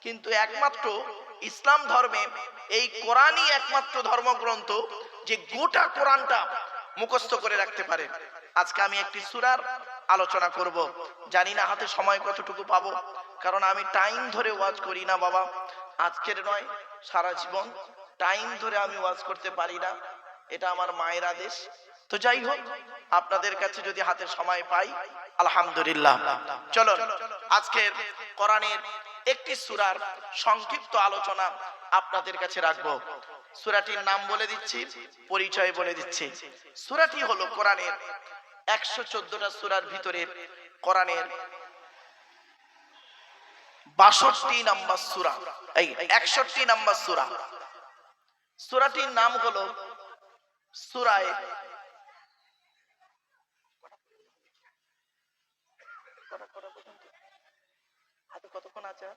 কিন্তু একমাত্র ইসলাম ধর্মে এই কোরআনই একমাত্র ধর্মগ্রন্থ যে গোটা কোরআনটা মুখস্থ করে রাখতে পারে। আজকে আমি একটি সূরার আলোচনা করব। জানি না হাতে সময় কতটুকু পাবো, কারণ আমি টাইম ধরে ওয়াজ করি না বাবা। আজকের নয়, সারা জীবন টাইম ধরে আমি ওয়াজ করতে পারি না, এটা আমার মায়ের আদেশ। তো যাই হোক, আপনাদের কাছে যদি হাতে সময় পাই আলহামদুলিল্লাহ। চলো আজকের কোরআনের একটি সূরার সংক্ষিপ্ত আলোচনা আপনাদের কাছে রাখবো। সূরাটির নাম বলে দিচ্ছি, পরিচয় বলে দিচ্ছি। সূরাটি হলো কোরআনের 114টা সূরার ভিতরে কোরআনের 62 নম্বর সূরা, এই 61 নম্বর সূরা। সূরাটির নাম হলো সূরায়ে হাতে কতক্ষণ আছে?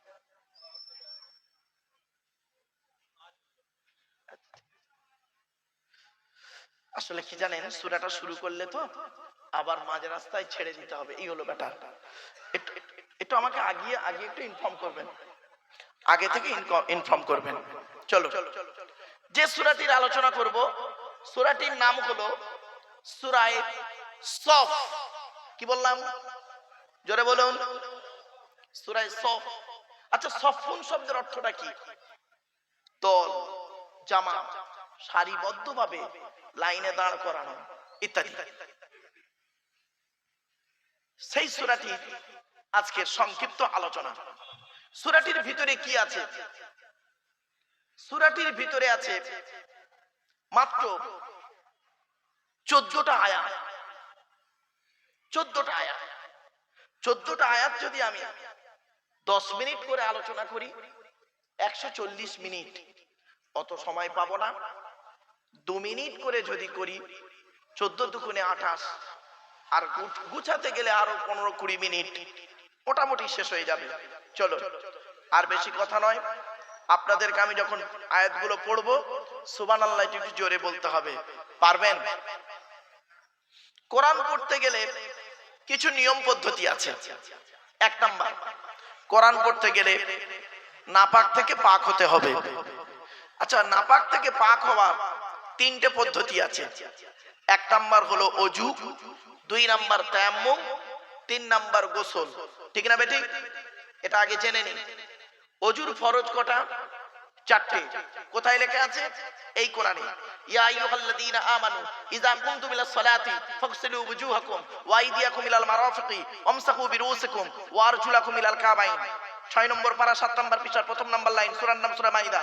আসলে কি জানেন, সূরাটা শুরু করলে তো আবার মাঝ রাস্তায় ছেড়ে দিতে হবে, এই হলো ব্যাপার। একটু আমাকে আগে একটু ইনফর্ম করবেন, আগে থেকে ইনফর্ম করবেন। চলো, যে সূরাটির আলোচনা করব সূরাটির নাম হলো সূরায়ে সফ। কি বললাম? জোরে বলুন, সূরায়ে সফ। আচ্ছা, সফুন শব্দের অর্থটা কি? দল, জামাত, সারিবদ্ধভাবে লাইনে দাঁড় করানো ইত্যাদি। সেই সূরাটি আজকের সংক্ষিপ্ত আলোচনা। সূরাটির ভিতরে কি আছে? সূরাটির ভিতরে আছে মাত্র 14টা আয়াত। 14টা আয়াত। 14টা আয়াত যদি আমি 10 মিনিট করে আলোচনা করি 140 মিনিট, অত সময় পাবো না। 2 মিনিট করে যদি করি 14 দুগুণে 28, আর গুছাতে গেলে আরো 15-20 মিনিট মোটামুটি শেষ হয়ে যাবে। চলো, আর বেশি কথা নয়, আপনাদেরকে আমি যখন আয়াতগুলো পড়বো সুবহানাল্লাহ একটু জোরে বলতে হবে। পারবেন? কোরআন পড়তে গেলে কিছু নিয়ম পদ্ধতি আছে। 1 নাম্বার, কোরআন পড়তে গেলে নাপাক থেকে পাক হতে হবে। আচ্ছা, নাপাক থেকে পাক হওয়ার 3টে পদ্ধতি আছে। 1 নাম্বার হলো ওযু, 2 নাম্বার তায়াম্মুম, 3 নাম্বার গোসল। ঠিক না বেটি? এটা আগে জেনে নিন। ওযুর ফরজ কটা? 4টে। কোথায় লেখা আছে? এই কোরআনে। ইয়া আইয়ুহাল্লাযীনা আমানু ইযা কুমতুম ইলাস সালাতি ফাগসিলু ওয়ুজুহাকুম ওয়া আইদিয়াকুম ইলাল মারাফিকি ওয়ামসাহু বিরুসিকুম ওয়া আরজুলাকুম ইলাল কাবাইন। 6 নম্বর পারা 7 নম্বর পৃষ্ঠার 1ম নম্বর লাইন, সূরার নাম সূরা মাইদা।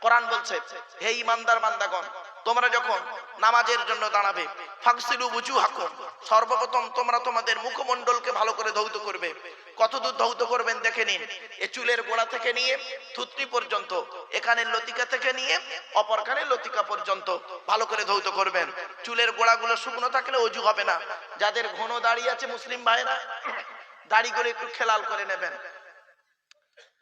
কোরআন বলছে, হে ঈমানদার বান্দাগণ, তোমরা যখন নামাজের জন্য দাঁড়াবে ফাগসিলু ওয়ুজুহাকুম, সর্বপ্রথম তোমরা তোমাদের মুখমণ্ডলকে ভালো করে ধৌত করবে। কতদূর ধৌত করবেন দেখে নিন। এ চুলের গোড়া থেকে নিয়ে থুতনি পর্যন্ত, এখানের লতিকা থেকে নিয়ে অপর কানের লতিকা পর্যন্ত ভালো করে ধৌত করবেন। চুলের গোড়াগুলো শুকনো থাকলে ওযু হবে না। যাদের ঘন দাড়ি আছে মুসলিম ভাইরা, দাড়িগুলো একটু খেলাল করে নেবেন।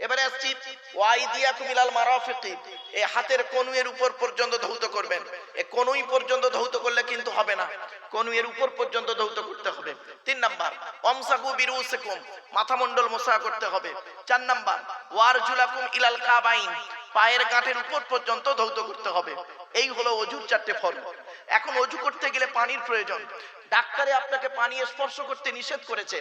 এবারে আসছি ওয়াইদিয়াকুম ইলাল মারাফিকি, এই হাতের কনুইয়ের উপর পর্যন্ত ধৌত করবেন। এই কনুই পর্যন্ত ধৌত করলে কিন্তু হবে না, কনুইয়ের উপর পর্যন্ত ধৌত করতে হবে। 3 নাম্বার ওয়ামসাহু বিরুসিকুম, মাথামণ্ডল মোছা করতে হবে। 4 নাম্বার ওয়ারজুলাকুম ইলাল কাবাইন, পায়ের গাঁটের উপর পর্যন্ত ধৌত করতে হবে। এই হলো ওযুর 4টে ফরজ। এখন ওযু করতে গেলে পানির প্রয়োজন। ডাক্তারে আপনাকে পানি স্পর্শ করতে নিষেধ করেছে,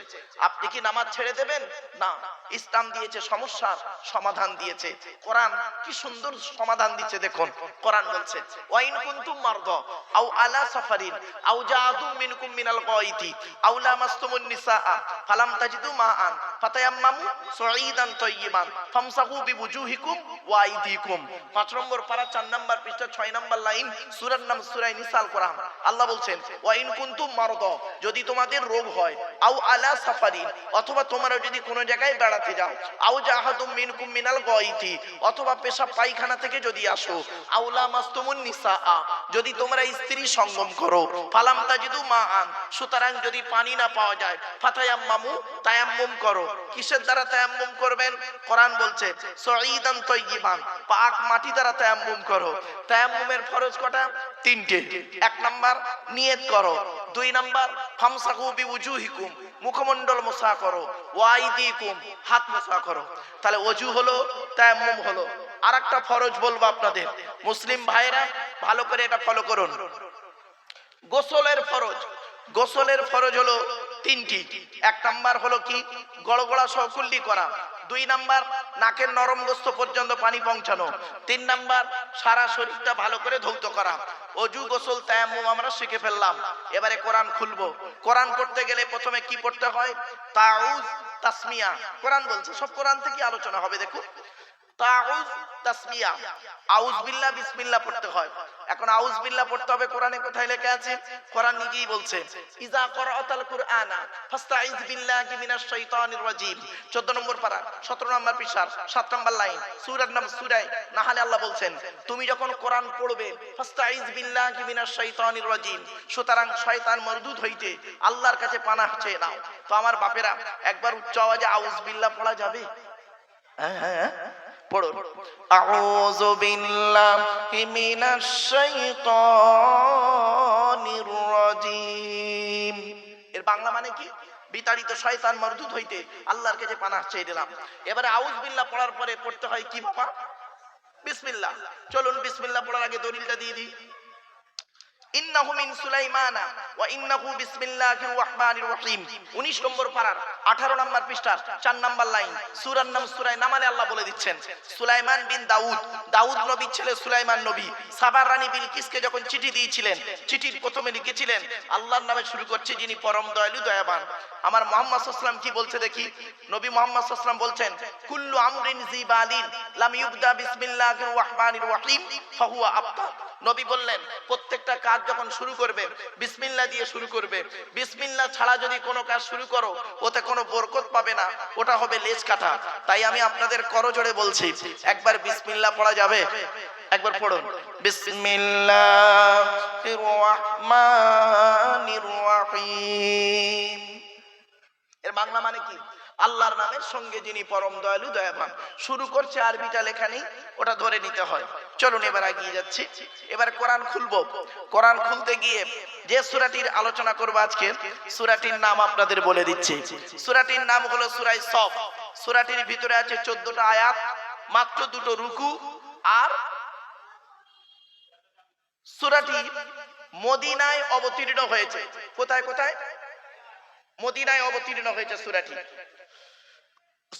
আপনি কি নামাজ ছেড়ে দেবেন? না। ইসলাম দিয়েছে সমস্যার সমাধান দিয়েছে। কোরআন কি সুন্দর সমাধান দিচ্ছে দেখুন। কোরআন বলছে, ওয়াইন কুনতুম মারদা আও আলা সাফারিন আও জাআতুম মিনকুম মিনাল গায়তি আও লামাসতুমুন নিসাআ ফালাম তাজিদু মাআন ফাতায়াম্মামু সাঈদান তাইয়িবান ফামসাহু বিওয়ুজুহিকুম ওয়া আইদিকুম। 5 নম্বর পারা 4 নম্বর পৃষ্ঠা 6 নম্বর লাইন, সূরার নাম সূরা নিসাল কোরআন। আল্লাহ বলছেন, ওয়াইন কুনতুম মারদা, যদি তোমাদের রোগ হয়, আও আলা সাফারিন, অথবা তোমরা যদি কোনো জায়গায় বেড়াতে যাও, আও জাহাদুম মিনকুম মিনাল গায়তি, অথবা পেশাব পায়খানা থেকে যদি আসো, আও লামাসতুমুন নিসাআ, যদি তোমরা স্ত্রী সঙ্গম করো, ফালাম তাজিদু মাআন, সুতরাং যদি পানি না পাওয়া যায়, ফাতায়াম্মামু, তায়াম্মুম করো। কিসের দ্বারা তায়াম্মুম করবেন? কোরআন বলছে সাঈদান তাইয়িবান, পাক মাটি দ্বারা তায়াম্মুম করো। তায়াম্মুমের ফরজ কটা? 3টে। 1 নাম্বার নিয়ত করো, 2 নাম্বার ফামসাহু বিউজুহিকুম, মুখমণ্ডল মোসা করো, ওয়াইদিকুম, হাত মোসা করো। তাহলে ওযু হলো, তায়াম্মুম হলো। আরেকটা ফরজ বলবো আপনাদের, মুসলিম ভাইরা ভালো করে এটা ফলো করুন। গোসলের ফরজ, গোসলের ফরজ হলো 3টি। 1 নাম্বার হলো কি, গড়গড়া সহ কুল্লি করা। 2 নাম্বার নাকের নরম গোস্ত পর্যন্ত পানি পৌঁছানো। 3 নাম্বার সারা শরীরটা ভালো করে ধৌত করা। ওযু, গোসল, তায়াম্মুম আমরা শিখে ফেললাম। এবারে কোরআন খুলবো। কোরআন পড়তে গেলে প্রথমে কি পড়তে হয়? তাউজ, তাসমিয়া। কোরআন বলছে, সব কোরআন থেকে আলোচনা হবে। দেখুন, তাউজ, তাসমিয়া, আউজ বিল্লাহ, বিসমিল্লাহ পড়তে হয়। এখন আউজ বিল্লাহ পড়তে হবে, কোরআনে কোথায় লেখা আছে? কোরআন নিজেই বলছে, ইজা করাতাল কুরআনা ফাস্তাইজ বিল্লাহি মিনাশ শাইতানির রাজিম। 14 নম্বর পারা, 17 নম্বর পৃষ্ঠা, 7 নম্বর লাইন, সূরার নাম সূরা নাহলে আল্লাহ বলছেন, তুমি যখন কোরআন পড়বে ফাস্তাইজ বিল্লাহি মিনাশ শাইতানির রাজিম, সুতরাং শয়তান মরদুদ হইতে আল্লাহর কাছে পানাহ চেয়ে নাও। তো আমার বাপেরা, একবার উচ্চ আওয়াজে আউজ বিল্লাহ পড়া যাবে? হ্যাঁ, পড়ুন। আউযু বিল্লাহি মিনাশ শাইতানির রাজিম। এর বাংলা মানে কি? বিতাড়িত শয়তান মরদুদ হইতে আল্লাহর কাছে পানাহ চেয়ে দিলাম। এবারে আউজ বিল্লাহ পড়ার পরে পড়তে হয় কি বাবা? বিসমিল্লাহ। চলুন বিসমিল্লাহ পড়ার আগে দলিলটা দিয়ে দিই। ইন্নাহু মিন সুলাইমানা ওয়া ইন্নাহু বিসমিল্লাহির রাহমানির রহিম। 19 নম্বর পারার 18 নম্বর পৃষ্ঠার 4 নম্বর লাইন, সূরার নাম সূরা নামালে আল্লাহ বলে দিচ্ছেন, সুলাইমান বিন দাউদ, দাউদ নবীর ছেলে সুলাইমান নবী সাবার রানী বিলকিসকে যখন চিঠি দিয়েছিলেন, চিঠির প্রথমে লিখেছিলেন আল্লাহর নামে শুরু করছে, যিনি পরম দয়ালু দয়াবান। আমার মুহাম্মদ সাল্লাল্লাহু আলাইহি ওয়াসাল্লাম কি বলছে দেখি? নবী মুহাম্মদ সাল্লাল্লাহু আলাইহি ওয়াসাল্লাম বলছেন, কুল্লু আমরিন জিবালিন লাম ইউবদা বিসমিল্লাহির রাহমানির রহিম ফাহুয়া আবতার। নবী বললেন, প্রত্যেকটা কাজ যখন শুরু করবে বিসমিল্লাহ দিয়ে শুরু করবে। বিসমিল্লাহ ছাড়া যদি কোনো কাজ শুরু করো, ওতে কোনো বরকত পাবে না, ওটা হবে লেজ কাটা। তাই আমি আপনাদের করজোড়ে বলছি, একবার বিসমিল্লাহ পড়া যাবে? একবার পড়ুন, বিসমিল্লাহির রাহমানির রহিম। এর বাংলা মানে কি? আল্লাহর নামের সঙ্গে যিনি পরম দয়ালু দয়াবান। শুরু করছে, আরবিটা লেখা নেই, ওটা ধরে নিতে হয়। চলুন এবার এগিয়ে যাচ্ছি। এবার কোরআন খুলবো। কোরআন খুলতে গিয়ে যে সূরাটির আলোচনা করব আজকে, সূরাটির নাম আপনাদের বলে দিচ্ছি। সূরাটির নাম হলো সূরা সফ। সূরাটির ভিতরে আছে 14টা আয়াত, মাত্র 2টো রুকু। আর সূরাটি মদিনায় অবতীর্ণ হয়েছে। কোথায় কোথায়? মদিনায় অবতীর্ণ হয়েছে সূরাটি।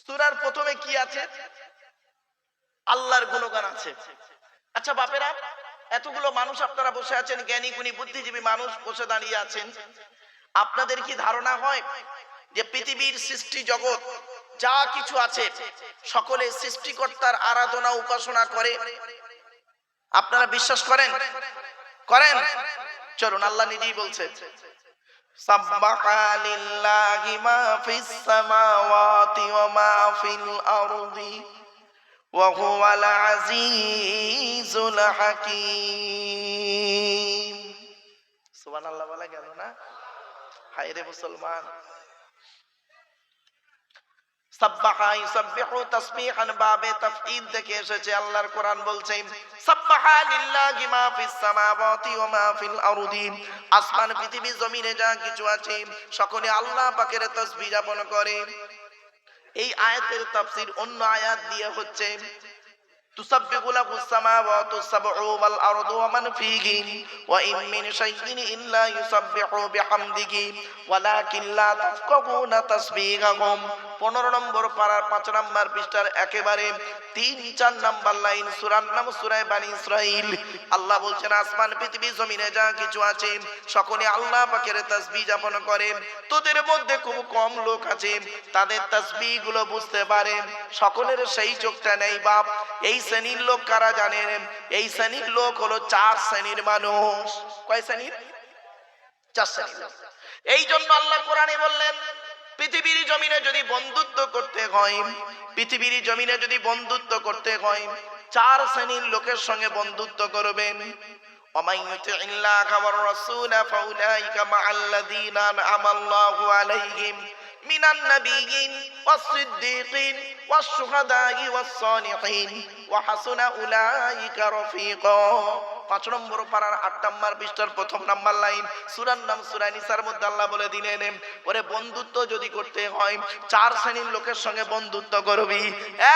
সূরার প্রথমে কি আছে? আল্লাহর গুণগান আছে। আচ্ছা বাপেরা, এতগুলো মানুষ আপনারা বসে আছেন, জ্ঞানী গুণী বুদ্ধিজীবী মানুষ বসে দাঁড়িয়ে আছেন, আপনাদের কি ধারণা হয় যে পৃথিবীর সৃষ্টি জগৎ যা কিছু আছে সকলে সৃষ্টিকর্তার আরাধনা উপাসনা করে? আপনারা বিশ্বাস করেন? করেন? চলুন, আল্লাহ নিজেই বলছে, সাব্বাহা লিল্লাহি মা ফিস সামাওয়াতি ওয়া মা ফিল আরদি ওয়া হুয়াল আজিজুল হাকীম। সুবহানাল্লাহ বলা গেল না? হায় রে মুসলমান! সাব্বাহা ইউসাব্বিহু তাসবিহান বাবে তাফঈল থেকে এসেছে। আল্লাহর কোরআন বলছে, সাব্বাহা লিল্লাহি মা ফিস সামাওয়াতি ওয়া মা ফিল আরদি। আসমান পৃথিবী জমিনে যা কিছু আছে সকলে আল্লাহ পাকের তাসবিহ জ্ঞাপন করে। এই আয়াতের তাফসীর অন্য আয়াত দিয়ে হচ্ছে, তুসাব্বিহু লাহুস সামাওয়াতু সাবউ ওয়াল আরদু ওয়া মান ফীহিন ওয়া ইন মিন শাইইন ইল্লা ইউসাব্বিহু বিহামদিহি ওয়ালাকিন লা তাফকাহুনা তাসবিহাহুম। 15 নম্বর পারার 5 নম্বর পৃষ্ঠার একেবারে 3-4 নম্বর লাইন, সূরার নাম সূরা বনী ইসরাঈল। আল্লাহ বলছেন, আসমান পৃথিবী জমিনে যা কিছু আছে সকলে আল্লাহ পাকের তাসবিহ যাপন করে। তোদের মধ্যে খুব কম লোক আছে তাদের তাসবিহ গুলো বুঝতে পারে, সকলের সেই চোখটা নেই বাপ। এই শ্রেণীর লোক কারা জানেন? এই শ্রেণীর লোক হলো 4 শ্রেণীর মানুষ। কয় শ্রেণীর? 4 শ্রেণীর। এই জন্য আল্লাহ কোরআনে বললেন, পৃথিবীর জমিনে যদি বন্ধুত্ব করতে হয়, পৃথিবীর জমিনে যদি বন্ধুত্ব করতে হয় 4 শ্রেণীর লোকের সঙ্গে বন্ধুত্ব করবেন। ওয়ামান ইউতিইল্লাহা ওয়ার রাসূলা ফাউলাইকা মাআল্লাযীনা আনআমা আল্লাহু আলাইহিম মিনান নাবিয়্যিন ওয়াস-সিদ্দীকিন ওয়াশ-শুহাদা'i ওয়াস-সালিহিন ওয়া হাসুনা উলাইকা রাফীকা। 5 নম্বর পারার 8 নম্বর পৃষ্ঠার 1 নম্বর লাইন, সূরার নাম সূরা নিসার মধ্যে আল্লাহ বলে দিলেন, ওরে বন্ধুত্ব যদি করতে হয় 4 শ্রেণীর লোকের সঙ্গে বন্ধুত্ব করবি।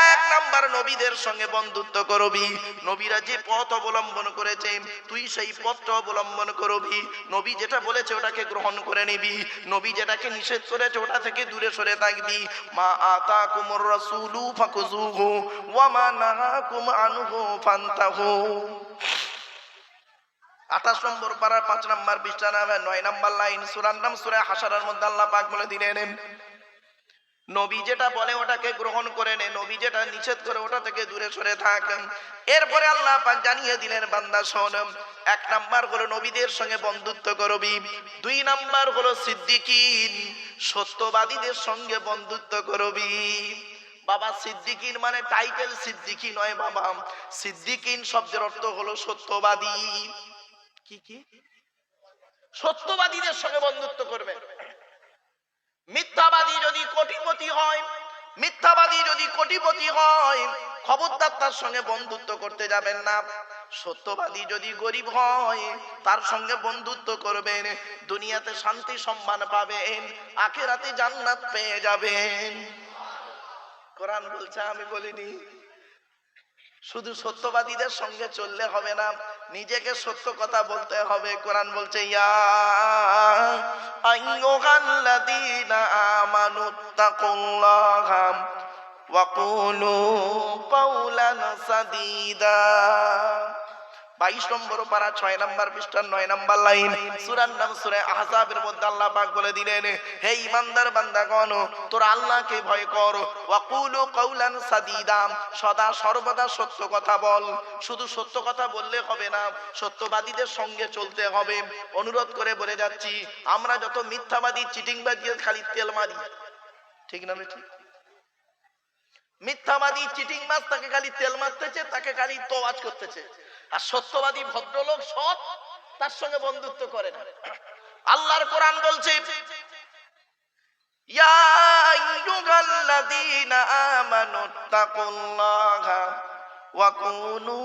1 নাম্বার নবীদের সঙ্গে বন্ধুত্ব করবি। নবীরা যে পথ অবলম্বন করেছে তুই সেই পথটা অবলম্বন করবি। নবী যেটা বলেছে ওটাকে গ্রহণ করে নিবি, নবী যেটাকে নিষেধ করেছে ওটা থেকে দূরে সরে থাকবি। মা আতাকুমুর রাসূলু ফাকুযুহু ওয়া মা নাহাকুম আনহু ফান্তাহু। 28 নম্বর পারার 5 নম্বর পৃষ্ঠা 9 নম্বর লাইন, সূরার নাম সূরা হাশরের মধ্যে আল্লাহ পাক বলে দিলেন, নবী যেটা বলে ওটাকে গ্রহণ করে নে, নবী যেটা নিষেধ করে ওটা থেকে দূরে সরে থাক। এরপরে আল্লাহ পাক জানিয়ে দিলেন, বান্দা শোন, 1 নাম্বার হলো নবীদের সঙ্গে বন্ধুত্ব করবি। 2 নাম্বার হলো সিদ্দিকিন সত্যবাদীদের সঙ্গে বন্ধুত্ব করবি। বাবা, সিদ্দিকিন মানে টাইটেল সিদ্দিকি নয় বাবা, সিদ্দিকিন শব্দের অর্থ হলো সত্যবাদী। কি কি? সত্যবাদীদের সঙ্গে বন্ধুত্ব করবে। মিথ্যাবাদী যদি কোটিপতি হয়, মিথ্যাবাদী যদি কোটিপতি হয়, খবরদার তার সঙ্গে বন্ধুত্ব করতে যাবেন না। সত্যবাদী যদি গরিব হয় তার সঙ্গে বন্ধুত্ব করবেন, দুনিয়াতে শান্তি সম্মান পাবেন, আখিরাতে জান্নাত পেয়ে যাবেন। কোরআন বলছে, আমি বলিনি। শুধু সত্যবাদীদের সঙ্গে চললে হবে না, নিজেকে সত্য কথা বলতে হবে। কোরআন বলছে, ইয়া আইয়ুহাল্লাযীনা আমানুত্তাকুল্লাহা ওয়া কুলু কাওলান সাদীদা। 22 নম্বর পারা 6 নম্বর পৃষ্ঠার 9 নম্বর লাইন, সূরার নাম সূরা আহজাবের মধ্যে আল্লাহ পাক বলে দিলেন, হে ঈমানদার বান্দাগণ, তোরা আল্লাহকে ভয় কর। ওয়া কুলু কাওলান সাদীদা, সদা সর্বদা সত্য কথা বল। শুধু সত্য কথা বললে হবে না, সত্যবাদীদের সঙ্গে চলতে হবে। অনুরোধ করে বলে যাচ্ছি, আমরা যত মিথ্যাবাদী চিটিংবাদী খালি তেল মারি, ঠিক না ঠিক? মিথ্যাবাদী চিটিং মাছ তাকে খালি তেল মারতেছে, তাকে খালি তোয়াজ করতেছে। আর সত্যবাদী ভদ্রলোক সৎ, তার সঙ্গে বন্ধুত্ব করে না। আল্লাহর কোরআন বলছে, ইয়া আইয়ুহাল্লাযীনা আমানুত্তাকুল্লাহা ওয়া কুনু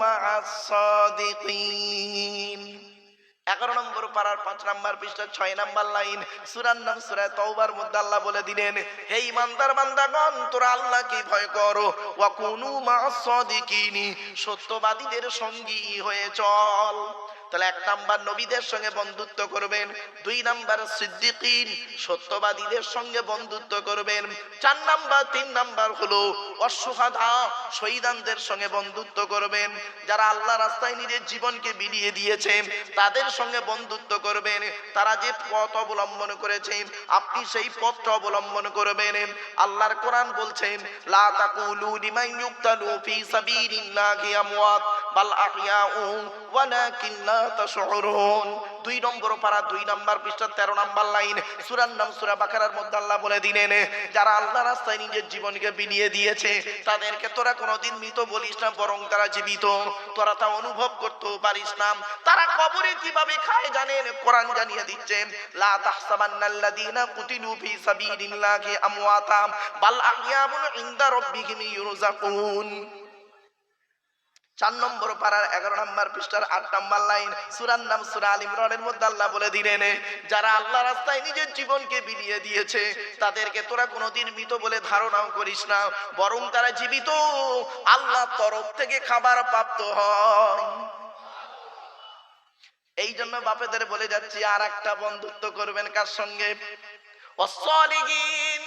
মা'আস সাদিকিন। 11 নম্বর পারার 5 নম্বর পৃষ্ঠা 6 নম্বর লাইন, সূরার নাম সূরা তাওবার মধ্যে আল্লাহ বলে দিলেন, হে ঈমানদার বান্দাগণ, তোরা আল্লাহকে ভয় করো। ওয়া কুনু মা'আস সাদিকিন, সত্যবাদীদের সঙ্গী হয়ে চল। তাহলে 1 নাম্বার নবীদের সঙ্গে বন্ধুত্ব করবেন, 2 নাম্বার সিদ্দিকিন সত্যবাদীদের সঙ্গে বন্ধুত্ব করবেন, 4 নাম্বার 3 নাম্বার হলো অশুহাদা শহীদানদের সঙ্গে বন্ধুত্ব করবেন। যারা আল্লাহ রাস্তায় নিজের জীবনকে বিলিয়ে দিয়েছে তাদের সঙ্গে বন্ধুত্ব করবেন। তারা যে পথ অবলম্বন করেছে আপনি সেই পথটা অবলম্বন করবেন। আল্লাহর কোরআন বলছেন, লা তাকুলু লিমান ইউক্তালু ফি সাবিলিল্লাহি আমওয়াত বাল আহইয়াউ ওয়ালাকিন লা তাশউরুন। 2 নম্বর পারা 2 নম্বর পৃষ্ঠা 13 নম্বর লাইন, সূরার নাম সূরা বাকারার মধ্যে আল্লাহ বলে দিলেন, যারা আল্লাহর রাস্তায় নিজের জীবনকে বিলিয়ে দিয়েছে তাদেরকে তোরা কোনোদিন মৃত বলিস না, বরং তারা জীবিত। তোরা তা অনুভব করতে পারিস না। তারা কবরে কিভাবে খায় জানেন? কোরআন জানিয়ে দিচ্ছে, লা তাহসাবান্নাল্লাযীনা কুতিলু ফি সাবিলিল্লাহি আমওয়াতা বাল আহইয়াউন ইনদা রাব্বিহিম ইউরযাকুন। 4 নম্বর পারার 11 নম্বর পৃষ্ঠার 8 নম্বর লাইন, সূরার নাম সূরা আল ইমরানের মধ্যে আল্লাহ বলে দিলেন, যারা আল্লাহর রাস্তায় নিজের জীবনকে বিলিয়ে দিয়েছে তাদেরকে তোরা কোনোদিন মৃত বলে ধারণাও করিস না, বরং তারা জীবিত, আল্লাহর তরফ থেকে খাবার প্রাপ্ত হয়। এই জন্য বাপেদের বলে যাচ্ছি, আর একটা বন্ধুত্ব করবেন কার সঙ্গে? ওয়াসসালিহিন,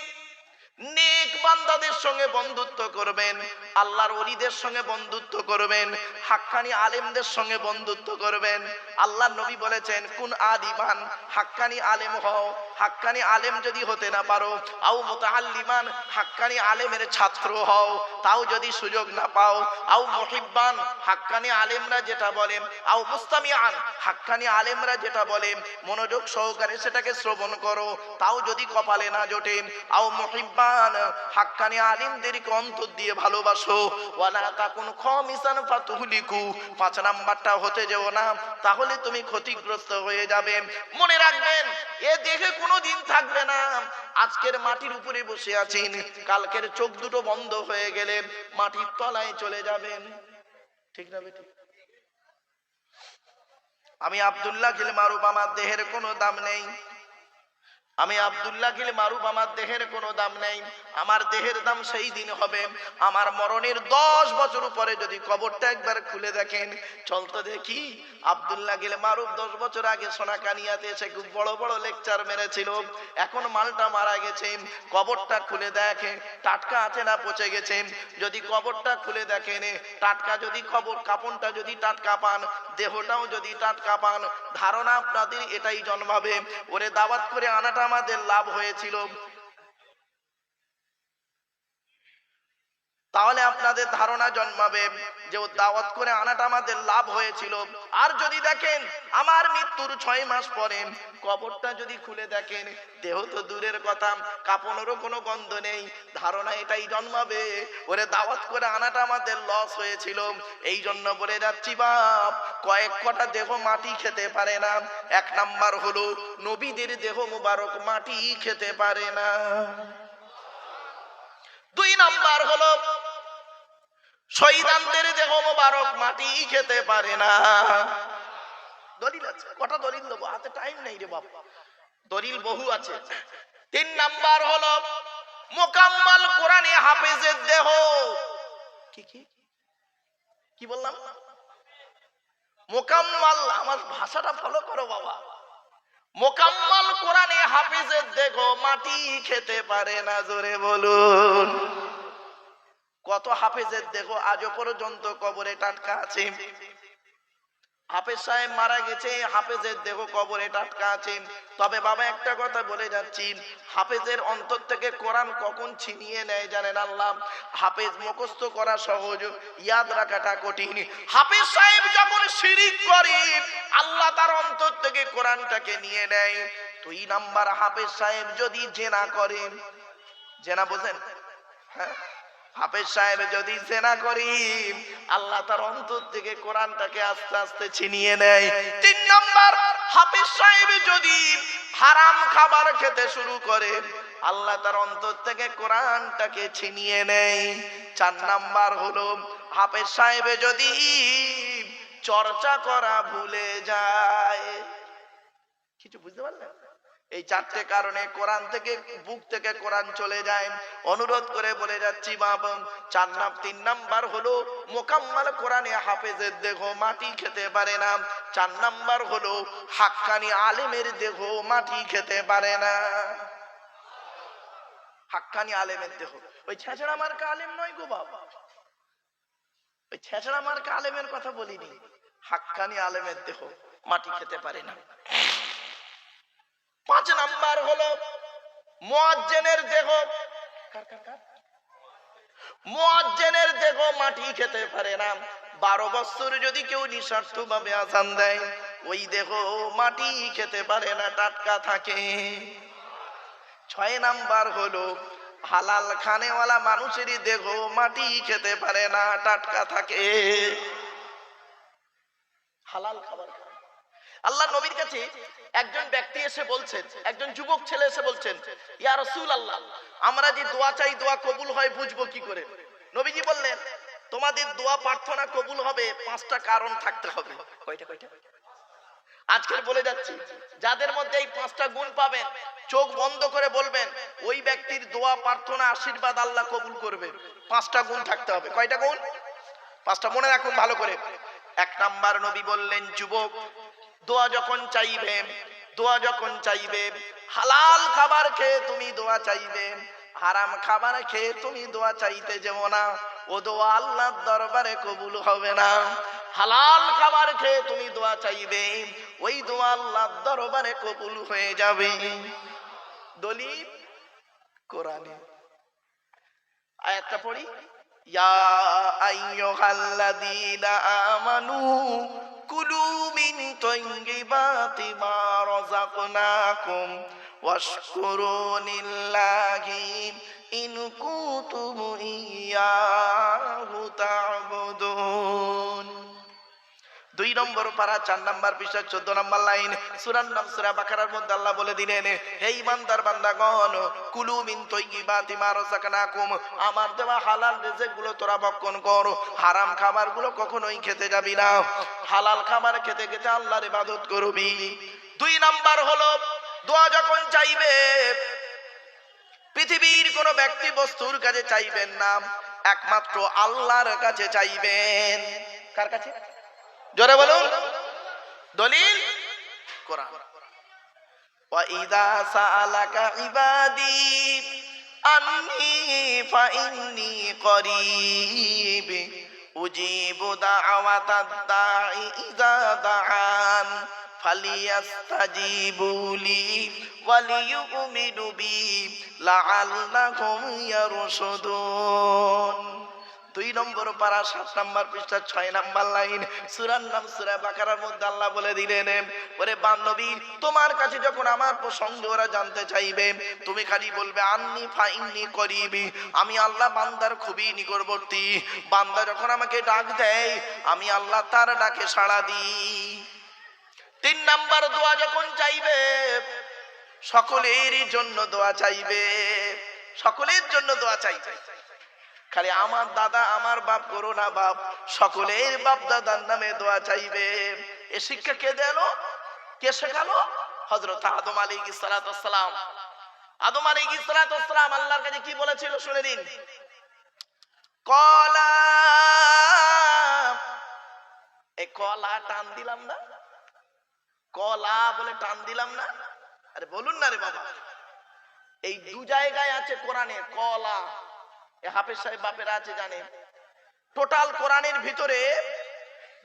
নেক বান্দাদের সঙ্গে বন্ধুত্ব করবেন, আল্লাহর ওলিদের সঙ্গে বন্ধুত্ব করবেন, হাক্কানি আলেমদের সঙ্গে বন্ধুত্ব করবেন। আল্লাহর নবী বলেছেন, কুন আলিমান, হাক্কানি আলেম হও। হাক্কানি আলেম যদি হতে না পারো, আও মুতাআল্লিমান, হাক্কানি আলেমের ছাত্র হও, তাও যদি সুযোগ না পাও, আও মুহিব্বান, হাক্কানি আলেমরা যেটা বলেন, আও মুস্তামিআন, হাক্কানি আলেমরা যেটা বলেন মনোযোগ সহকারে সেটাকে শ্রবণ করো, তাও যদি কপালে না জোটে, আও মুহিব্বান, হাক্কানি আলিমদেরকে অন্তর দিয়ে ভালোবাসো, ওয়ালা তাকুন খামিসান ফাতুহলিকু, 5 নাম্বারটা হতে যেও না, তাহলে তুমি ক্ষতিগ্রস্ত হয়ে যাবে। মনে রাখবেন, এ দেখে কোনোদিন থাকবে না। আজকের মাটির উপরে বসে আছেন, কালকের চোখ দুটো বন্ধ হয়ে গেলে মাটির তলায় চলে যাবেন, ঠিক না বেটি? আমি আব্দুল্লাহ গিল মারুফ, আমার দেহের কোনো দাম নেই। আমি আব্দুল্লাহ গিল মারুফ, আমার দেহের কোনো দাম নেই। আমার দেহের দাম সেই দিন হবে আমার মরণের 10 বছর পরে যদি কবরটা একবার খুলে দেখেন। চলতো দেখি আব্দুল্লাহ গিল মারুফ 10 বছর আগে সোনাকানিয়াতে এসে খুব বড় বড় লেকচার মেরেছিল, এখন মালটা মারা গেছে, কবরটা খুলে দেখে টাটকা আছে না পচে গেছে। যদি কবরটা খুলে দেখেন টাটকা, যদি কবর কাপড়টা যদি টাটকা পান, দেহটাও যদি টাটকা পান, ধারণা আপনাদের এটাই জন্মাবে ওরে দাওয়াত করে আনাটা আমাদের লাভ হয়েছিল। তাহলে আপনাদের ধারণা জন্মাবে যে ও দাওয়াত করে আনাটা আমাদের লাভ হয়েছিল। আর যদি দেখেন আমার মৃত্যুর 6 মাস পরে কবরটা যদি খুলে দেখেন, দেহ তো দূরের কথা, কাপড়েরও কোনো গন্ধ নেই, ধারণা এটাই জন্মাবে ওরে দাওয়াত করে আনাটা আমাদের লস হয়েছিল। এই জন্য বলে যাচ্ছি বাপ, কয়েক কটা দেহ মাটি খেতে পারে না। 1 নাম্বার হলো নবীদের দেহ মুবারক মাটি খেতে পারে না। 2 নাম্বার হলো শহীদানদের দেহ মোবারক মাটি খেতে পারে না। দলিল আছে, কটা দলিল দেবো, হাতে টাইম নেই রে বাবা, দলিল বহু আছে। 3 নাম্বার হলো মোকাম্মাল কোরআনে হাফেজের দেহ। কি কি কি বললাম? মোকাম্মাল, আমার ভাষাটা ফলো করো বাবা। মোকাম্মাল কোরআনে হাফেজের দেহ মাটি খেতে পারে না, জোরে বলুন। কত হাফেজের দেহ আজও পর্যন্ত কবরে টাটকা আছে। হাফেজ সাহেব মারা গেছে, হাফেজের দেহ কবরে টাটকা আছে। তবে বাবা একটা কথা বলে যাচ্ছি, হাফেজের অন্তর থেকে কোরআন কখন ছিনিয়ে নেয় জানেন আল্লাহ? হাফেজ মুখস্থ করা সহজ, ইয়াদ রাখাটা কঠিন। হাফেজ সাহেব যখন শিরিক করে আল্লাহ তার অন্তর থেকে কোরআনটাকে নিয়ে নেয়। 2 নাম্বার, হাফেজ সাহেব যদি জেনা করে, জেনা বোঝেন? হ্যাঁ, হাফেজ সাহেব যদি জেনা করি আল্লাহ তার অন্তর থেকে কোরআনটাকে আস্তে আস্তে ছিনিয়ে নেয়। 3 নাম্বার, হাফেজ সাহেব যদি হারাম খাবার খেতে শুরু করে আল্লাহ তার অন্তর থেকে কোরআনটাকে ছিনিয়ে নেয়। 4 নাম্বার হলো হাফেজ সাহেব যদি চর্চা করা ভুলে যায়। কিছু বুঝতে পারলেন? এই 4টে কারণে কোরআন থেকে, বুক থেকে কোরআন চলে যায়। অনুরোধ করে বলে যাচ্ছি বাবা, 3 নাম্বার হলো মোকাম্মাল কোরআনে হাফেজের দেহ মাটি খেতে পারে না। 4 নাম্বার হলো হাক্কানি আলেমের দেহ মাটি খেতে পারে না। হাক্কানি আলেমের দেহ, ওই ছেঁচড়া মার্কা আলেম নয় গো বাবা, ওই ছেঁচড়া মার্কা আলেমের কথা বলিনি, হাক্কানি আলেমের দেহ মাটি খেতে পারে না। 5 নাম্বার হলো মুয়াজ্জিনের দেহ, মুয়াজ্জিনের দেহ মাটি খেতে পারে না। 12 বছর যদি কেউ নিঃস্বার্থ ভাবে আযান দেয় ওই দেহ মাটি খেতে পারে না, টাটকা থাকে। 6 নাম্বার হলো হালাল খানেওয়ালা মানুষেরই দেহ মাটি খেতে পারে না, টাটকা থাকে। হালাল খাবার, আল্লাহ নবীর কাছে একজন ব্যক্তি এসে বলছেন, একজন যুবক ছেলে এসে বলছেন, ইয়া রাসূলুল্লাহ, আমরা যে দোয়া চাই দোয়া কবুল হয় বুঝবো কি করে? নবীজি বললেন, তোমাদের দোয়া প্রার্থনা কবুল হবে 5টা কারণ থাকতে হবে। কয়টা কয়টা? আজকে বলে যাচ্ছি, যাদের মধ্যে এই 5টা গুণ পাবেন চোখ বন্ধ করে বলবেন ওই ব্যক্তির দোয়া প্রার্থনা আশীর্বাদ আল্লাহ কবুল করবে। 5টা গুণ থাকতে হবে। কয়টা গুণ? 5টা মনে রাখুন ভালো করে। 1 নাম্বার, নবী বললেন, যুবক দোয়া যখন চাইবে, দোয়া যখন চাইবে হালাল খাবার খেয়ে তুমি দোয়া চাইবে, হারাম খাবার খেয়ে তুমি দোয়া চাইতে যেও না, ও দোয়া আল্লাহর দরবারে কবুল হবে না। হালাল খাবার খেয়ে তুমি দোয়া চাইবে, ওই দোয়া আল্লাহর দরবারে কবুল হয়ে যাবে। দলিল কোরআনে। আয়াতটা পড়ি, ইয়া আইয়ুহাল্লাযীনা আমানু কুলু মিন তাইয়্যিবাতি মা রাযাকনাকুম ওয়াশকুরু লিল্লাহি ইন কুনতুম ইয়্যাহু তা'বুদুন। 2 নম্বর পারা 4 নম্বর পৃষ্ঠা 14 নম্বর লাইন, সূরার নাম সূরা বাকারার মধ্যে আল্লাহ বলে দিলেন, হে ঈমানদার বান্দাগণ, কুলু মিন তাইয়্যিবাতি মা রাযাকনাকুম, আমার দেওয়া হালাল রিজিকগুলো তোরা ভক্ষণ কর, হারাম খাবারগুলো কখনোই খেতে যাবি না, হালাল খাবার খেতে খেতে আল্লাহর ইবাদত করবি। 2 নাম্বার হলো দোয়া যখন চাইবে পৃথিবীর কোন ব্যক্তি বস্তুর কাছে চাইবেন না, একমাত্র আল্লাহর কাছে চাইবেন। কার কাছে? জোরে বলুন। দলিল কোরআন। ওয়া ইযা সাআলাকা ইবাদি আন্নী ফাইন্নী করিব উজিবু দাওয়াতাদ দাঈ ইযা দাআন ফালিয়াস্তাজিবু লি ওয়ালিয়ুমিনু বি লাআল্লাহুম ইয়ারশুদুন। 2 নম্বর পারা 7 নম্বর পৃষ্ঠা 6 নম্বর লাইন, সূরার নাম সূরা বাকারার মধ্যে আল্লাহ বলে দিলেন, ওরে বান্দবী, তোমার কাছে যখন আমার প্রসঙ্গ ওরা জানতে চাইবে, তুমি খালি বলবে আন্নী ফাইন্নী করিবি, আমি আল্লাহ বান্দার খুবই নিকটবর্তী। বান্দা যখন আমাকে ডাক দেয়, আমি আল্লাহ তার ডাকে সাড়া দিই। 3 নাম্বার দোয়া যখন চাইবে, সকলেরই জন্য দোয়া চাইবে, সকলের জন্য দোয়া চাইবে। খালি আমার দাদা আমার বাপ করো না বাপ, সকলের বাপ দাদার নামে দোয়া চাইবে। এ শিক্ষা কে দিল? কে শেখালো? হযরত আদম আলাইহিস সালাতু ওয়াস সালাম। আদম আলাইহিস সালাতু ওয়াস সালাম আল্লাহর কাছে কি বলেছিল শুনে নিন। কলা, এই কলা টান দিলাম না, কলা বলে টান দিলাম না, আরে বলুন না রে বাবা। এই 2 জায়গায় আছে কোরআনে কলা, হাফেজ সাহেব বাপেরা আছে জানে, টোটাল কোরআনের ভিতরে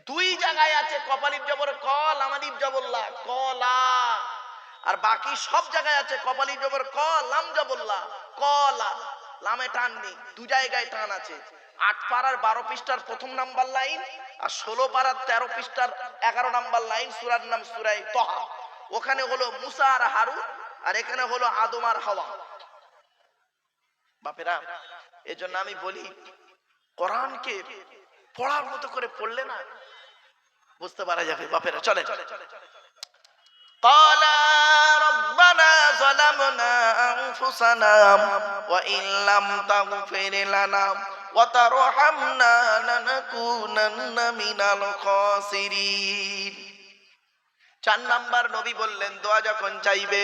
2 জায়গায় আছে কপালিপ জবর ক, লামালিপ জবর লা, কলা। আর বাকি সব জায়গায় আছে কপালিপ জবর ক, লাম জবর লা, কলা। লামে টান নেই, 2 জায়গায় টান আছে। 8 পারার 12 পৃষ্ঠার 1ম নাম্বার লাইন আর 16 পারার 13 পৃষ্ঠার 11 নাম্বার লাইন, সূরার নাম সূরা তাহা। ওখানে হলো মুসা আর হারুন, আর এখানে হলো আদম আর হাওয়া। বাপেরা, এজন্য আমি বলি কোরআনকে পড়ার মতো করে পড়লে না বুঝতে পারা যাবে। বাপেরা চলে ক্বালা রাব্বানা যালামনা আনফুসানা ওয়া ইন লাম তাগফির লানা ওয়া তারহামনা লানাকুনান্না মিনাল খাসিরিন। 4 নাম্বার নবী বললেন দোয়া যখন চাইবে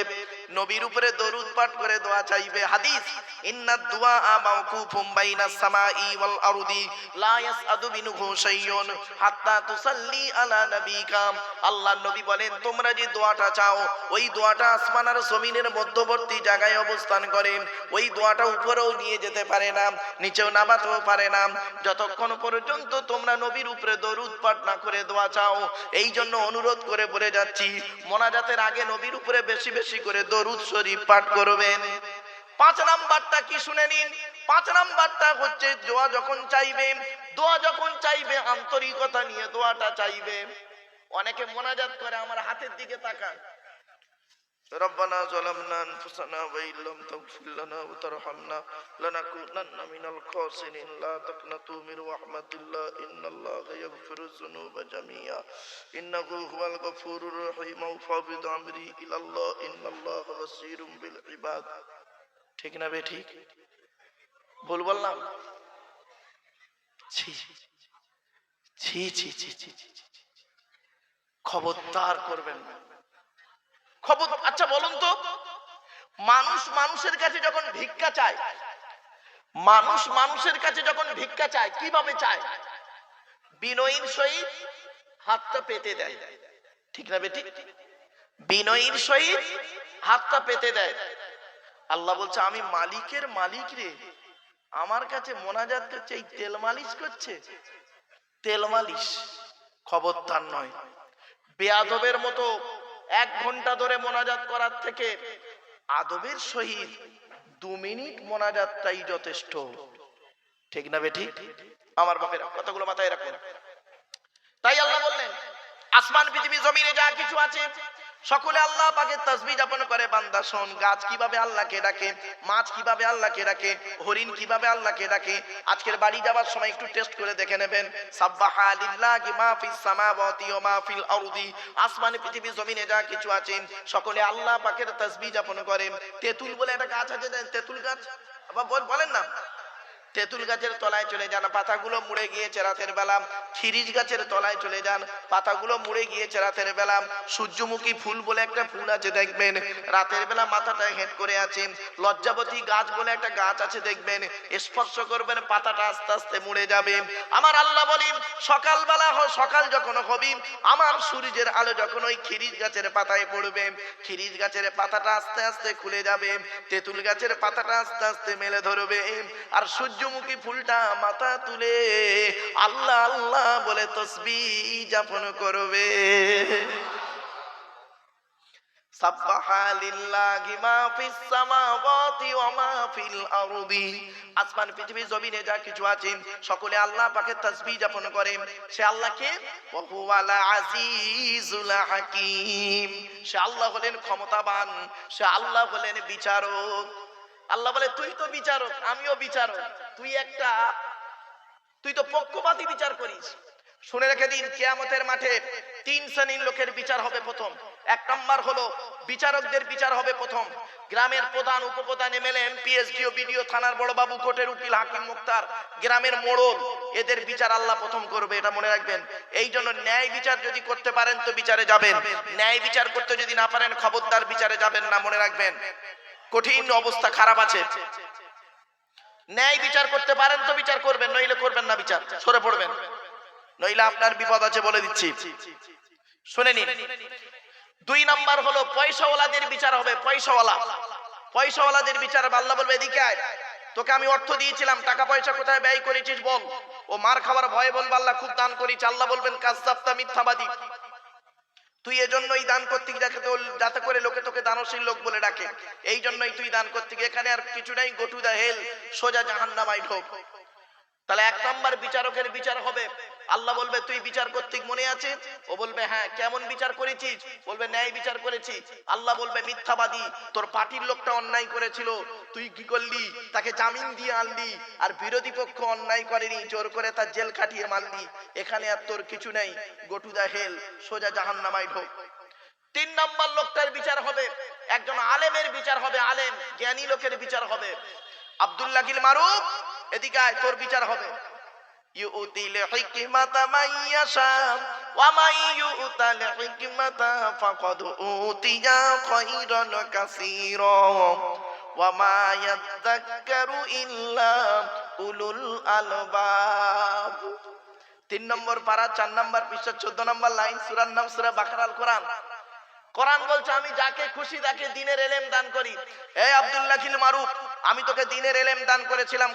নবীর উপরে দরুদ পাঠ করে দোয়া চাইবে। হাদিস, ইন্নাদ দুআ মাওকুফুম বাইনাস সামাই ওয়াল আরদি লা ইয়াসআদু মিনহু শাইউন হাত্তা তুসাল্লি আলা নবিকা। আল্লাহর নবী বলেন, তোমরা যে দোয়াটা চাও ওই দোয়াটা আসমান আর জমিনের মধ্যবর্তী জায়গায় অবস্থান করে। ওই দোয়াটা উপরেও নিয়ে যেতে পারে না, নিচেও নামাতেও পারে না, যতক্ষণ পর্যন্ত তোমরা নবীর উপরে দরুদ পাঠ না করে দোয়া চাও। এই জন্য অনুরোধ করে বলে যাচ্ছি, মোনাজাতের আগে নবীর উপরে বেশি বেশি করে দরুদ শরীফ পাঠ করবেন। 5 নাম্বারটা কি শুনে নিন। 5 নাম্বারটা হচ্ছে দোয়া যখন চাইবে, দোয়া যখন চাইবে আন্তরিকতা নিয়ে দোয়াটা চাইবে। অনেকে মোনাজাত করে আমার হাতের দিকে তাকান, রব্বানা যালামনা আনফুসানা ওয়া ইল্লাম তাগফির লানা ওয়া তারহামনা লানাকুনান্না মিনাল খাসিরিন লা তাকনাতু মির রাহমাতিল্লাহ ইন্নাল্লাহা ইয়াগফিরুয যুনুবা জামিআ ইন্নাহু হুয়াল গফুরুর রহিম ওয়া ফাবিদু আমরি ইলাল্লাহ ইন্নাল্লাহা বাসীরুম বিল ইবাদ। ঠিক না বে ঠিক? ভুল বললাম? ছি ছি ছি ছি ছি ছি, খবরদার করবেন না, খবর। আচ্ছা বলুন তো, মানুষ মানুষের কাছে যখন ভিক্ষা চায়, মানুষ মানুষের কাছে যখন ভিক্ষা চায় কিভাবে চায়? বিনয়ীর সহিত হাতটা পেতে দেয়, ঠিক না বেটি? বিনয়ীর সহিত হাতটা পেতে দেয়। আল্লাহ বলছে, আমি মালিকের মালিক রে, আমার কাছে মোনাজাত করছে, এই তেল মালিশ করছে, তেল মালিশ। খবরদার নয়। বেয়াদবের মতো 1 ঘন্টা ধরে মোনাজাত করার থেকে আদবের সহিত 2 মিনিট মোনাজাতটাই যথেষ্ট, ঠিক না বেটি? আমার বাপেরা কথাগুলো মাথায় রাখুন। তাই আল্লাহ বললেন, আসমান পৃথিবী জমিনে যা কিছু আছে সকলে আল্লাহ পাকের তাসবিহ যাপন করে। বান্দা শোন, গাছ কিভাবে আল্লাহকে ডাকে, মাছ কিভাবে আল্লাহকে ডাকে, হরিণ কিভাবে আল্লাহকে ডাকে। আজকের বাড়ি যাওয়ার সময় একটু টেস্ট করে দেখে নেবেন। সাব্বাহা লিল্লাহি মা ফিস সামাওয়াতি ওয়া মা ফিল আরদি, আসমানে পৃথিবী জমিনে যা কিছু আছে সকলে আল্লাহ পাকের তাসবিহ যাপন করে। তেঁতুল বলে একটা গাছ আছে, তেঁতুল গাছ বলেন না, তেঁতুল গাছের তলায় চলে যান, পাতাগুলো মুড়ে গিয়েছে রাতের বেলা। খিরিজ গাছের তলায় চলে যান, পাতাগুলো মুড়ে গিয়েছে রাতের বেলা। সূর্যমুখী ফুল বলে একটা ফুল আছে দেখবেন, রাতের বেলা মাথাটা হেঁট করে আছে। লজ্জাবতী গাছ বলে একটা গাছ আছে দেখবেন, স্পর্শ করবেন পাতাটা আস্তে আস্তে মুড়ে যাবে। আমার আল্লাহ বলি, সকালবেলা সকাল যখন হবে, আমার সূর্যের আলো যখন ওই খিরিজ গাছের পাতায় পড়বে, খিরিজ গাছের পাতাটা আস্তে আস্তে খুলে যাবে, তেঁতুল গাছের পাতাটা আস্তে আস্তে মেলে ধরবে, আর সূর্যমুখী ফুলটা মাথা তুলে আল্লাহ আল্লাহ বলে তাসবিহ যাপন করবে। সাব্বাহা লিল্লাহি মা ফিস সামাওয়াতি ওয়া মা ফিল আরদি, আসমান পৃথিবী জমিনে যা কিছু আছে সকলে আল্লাহ পাকের তাসবিহ যাপন করে। সে আল্লাহকে ওয়া হুয়াল আজিজুল হাকীম, সে আল্লাহ হলেন ক্ষমতাবান, সে আল্লাহ হলেন বিচারক। আল্লাহ বলে, তুই তো বিচারক, আমিও বিচারক, তুই তো পক্ষপাতী বিচার করিস। শুনে রেখে দিন, কিয়ামতের মাঠে তিন শ্রেণীর লোকের বিচার হবে। প্রথম, এক নম্বর হলো বিচারকদের বিচার হবে প্রথম। গ্রামের প্রধান, উপপ্রধান, এমএলএ, এমপি, এসডিও, বিডিও, থানার বড় বাবু, কোর্টের উকিল, হাকিম, মুক্তার, গ্রামের মোড়ল, এদের বিচার আল্লাহ প্রথম করবে, এটা মনে রাখবেন। এই জন্য ন্যায় বিচার যদি করতে পারেন তো বিচারে যাবেন, ন্যায় বিচার করতে যদি না পারেন খবরদার বিচারে যাবেন না, মনে রাখবেন। কঠিন অবস্থা, খারাপ আছে। ন্যায় বিচার করতে পারেন তো বিচার করবেন, নইলে করবেন না, বিচার সরে পড়বেন, নইলে আপনার বিপদ আছে, বলে দিচ্ছি, শুনে নিন। দুই নাম্বার হলো পয়সাওয়ালাদের বিচার হবে। পয়সাওয়ালাদের বিচার হবে। আল্লাহ বলবে, এদিকে আয়, তোকে আমি অর্থ দিয়েছিলাম, টাকা পয়সা কোথায় ব্যয় করেছিস বল। ও মার খাওয়ার ভয়ে বলবে, আল্লাহ খুব দান করেছি। আল্লাহ বলবেন, কাযযাবতা, মিথ্যাবাদী, তুই এজন্যই দান করতে যাতে করে লোকে তোকে দানশীল লোক বলে ডাকে, এই জন্যই তুই দান করতে, এখানে আর কিছু নাই, গো টু দা হেল, সোজা জাহান্নামায় ঢোক। তাহলে এক নম্বর বিচারকের বিচার হবে। আল্লাহ বলবে, তুই বিচার কর্তৃক মনে আছে? ও বলবে, হ্যাঁ। কেমন বিচার করেছিস? বলবে, ন্যায় বিচার করেছি। আল্লাহ বলবে, মিথ্যাবাদী, তোর পার্টির লোকটা অন্যায় করেছিল, তুই কি করলি, তাকে জামিন দিয়ে আনলি, আর বিরোধী পক্ষ অন্যায় করেনি, জোর করে তার জেল খাটিয়ে মারলি, এখানে আর তোর কিছু নেই, গো টু দা হেল, সোজা জাহান্নামায় ঢোক। তিন নম্বর লোকটার বিচার হবে, একজন আলেমের বিচার হবে, আলেম জ্ঞানী লোকের বিচার হবে। আব্দুল্লাহিল মারুফ, এদিকে আয়, তোর বিচার হবে। ইউতিল হিকমাতা মাইয়াশা ওয়া মাই ইউতাল হিকমাতা ফাকাদ উতিয়া খায়রান কাসীরা ওয়া মা ইয়াযাক্কারু ইল্লা উলুল আলবাব। 3 নম্বর পারা, 4 নম্বর পৃষ্ঠা, 14 নম্বর লাইন, সূরার নাম সূরা বাকারার কোরআন। কোরআন বলছে, আমি যাকে খুশি তাকে দ্বীনের ইলম দান করি। এই আব্দুল্লাহিল মারুফ, আমি তোকে দ্বীনের ইলম দান করেছিলাম,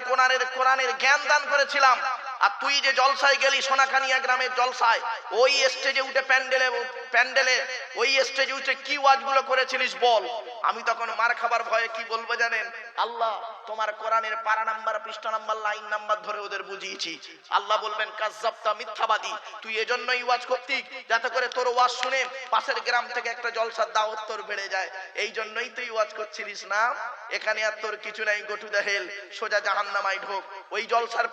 কোরআনের জ্ঞান দান করেছিলাম। আর তুই যে জলসায় গেলি, সোনাখানিয়া গ্রামের জলসায়, ওই স্টেজে উঠে প্যান্ডেলে ওই স্টেজে উঠে কি ওয়াজগুলো করেছিলিস বল। আমি তখন মার খাবার ভয়ে কি বলবো জানেন? আল্লাহ, তোমার কোরআনের পারা নাম্বার, পৃষ্ঠা নাম্বার, লাইন নাম্বার ধরে ওদের বুঝিয়েছি। আল্লাহ বলবেন, কাযযাবতা, মিথ্যাবাদী, তুই এজন্যই ওয়াজ করতি যাতে করে তোর ওয়াজ শুনে পাশের গ্রাম থেকে একটা জলসার দাওয়াত তোর বেড়ে যায়, এই জন্যই তুই ওয়াজ করছিলিস না, এখানে আর তোর কিছু নাই, গো টু দা হেল, সোজা জাহান্নামায় ঢোক। ওই জলসার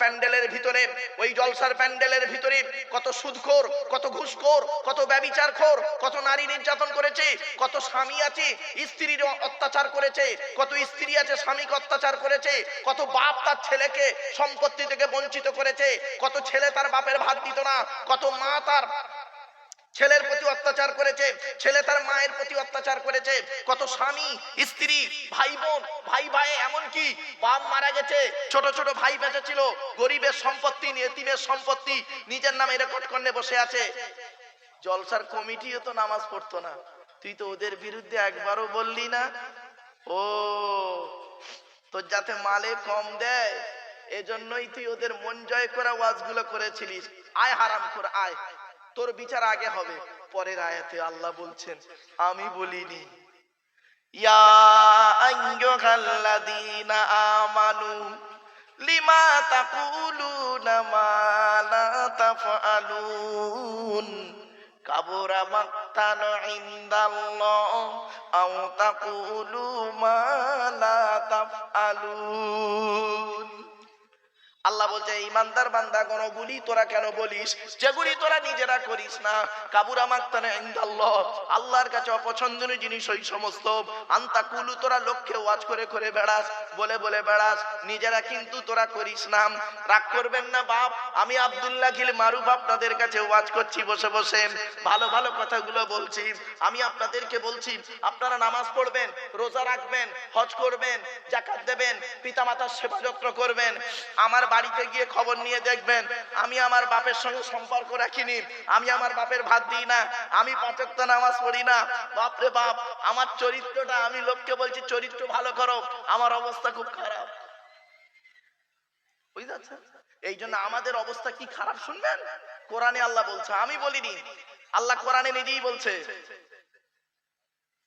প্যান্ডেলের ভিতরে কত সুদখোর, কত ঘুষখোর, কত ব্যভিচারখোর, কত নারী নির্যাতন করেছে, কত স্বামী আছে স্ত্রীর অত্যাচার করেছে, কত স্ত্রী আছে স্বামীকে অত্যাচার করেছে, কত বাপ তার ছেলেকে সম্পত্তি থেকে বঞ্চিত করেছে, কত ছেলে তার বাপের ভাত দিত না, কত মা তার ছেলের প্রতি অত্যাচার করেছে, ছেলে তার মায়ের প্রতি অত্যাচার করেছে, কত স্বামী স্ত্রী, ভাই বোন, ভাই এমনকি বাপ মারা গেছে, ছোট ছোট ভাই বেঁচে ছিল, গরিবের সম্পত্তি, এতিমের সম্পত্তি নিজের নামে রেকর্ড করে বসে আছে। জলসার কমিটিও তো নামাজ পড়তো না, তুই তো ওদের বিরুদ্ধে একবারও বললি না। ও তোর যাতে মালে কম দেয়, এজন্যই তুই ওদের মন জয় করা ওয়াজগুলো করেছিলিস। আয় হারামখোর, আয়, তোর বিচার আগে হবে। পরের আয়াতে আল্লাহ বলছেন, আমি বলিনি। ইয়া আইয়ুহাল্লাযীনা আমানু লিমা তাকুলুনা মা লা তাফআলুন কাবুরা মাকতান ইনদাল্লাহ আও তাকুলু মা লা তাফআলুন। আল্লাহ বলছে ইমানদার বান্দাগণ গুলি তোরা কেন বলিস যেগুলি তোরা নিজেরা করিস না। কাবুরা মাকতানা ইনদাল্লাহ, আল্লাহর কাছে অপছন্দনীয় জিনিস ওই সমস্ত। আনতা কুলু, তোরা লোককে ওয়াজ করে করে বেড়াস, বলে বলে বেড়াস, নিজেরা কিন্তু তোরা করিস না। রাগ করবেন না বাপ, আমি আব্দুল্লাহ খিল মারুফ আপনাদের কাছে ওয়াজ করছি বসে বসে, ভালো ভালো কথাগুলো বলছি। আমি আপনাদেরকে বলছি আপনারা নামাজ পড়বেন, রোজা রাখবেন, হজ করবেন, যাকাত দেবেন, পিতামাতার সেবা যত্ন করবেন। আমার বাড়িতে গিয়ে খবর নিয়ে দেখবেন আমি আমার বাপের সঙ্গে সম্পর্ক রাখিনি, আমি আমার বাপের ভাত দিই না, আমি 5 ওয়াক্ত নামাজ পড়ি না। বাপরে বাপ, আমার চরিত্রটা, আমি লোককে বলছি চরিত্র ভালো করো, আমার অবস্থা খুব খারাপ। বুঝতে পারছেন? এই জন্য আমাদের অবস্থা কি খারাপ শুনবেন, কোরআনে আল্লাহ বলছে, আমি বলিনি, আল্লাহ কোরআনে নিজেই বলছে।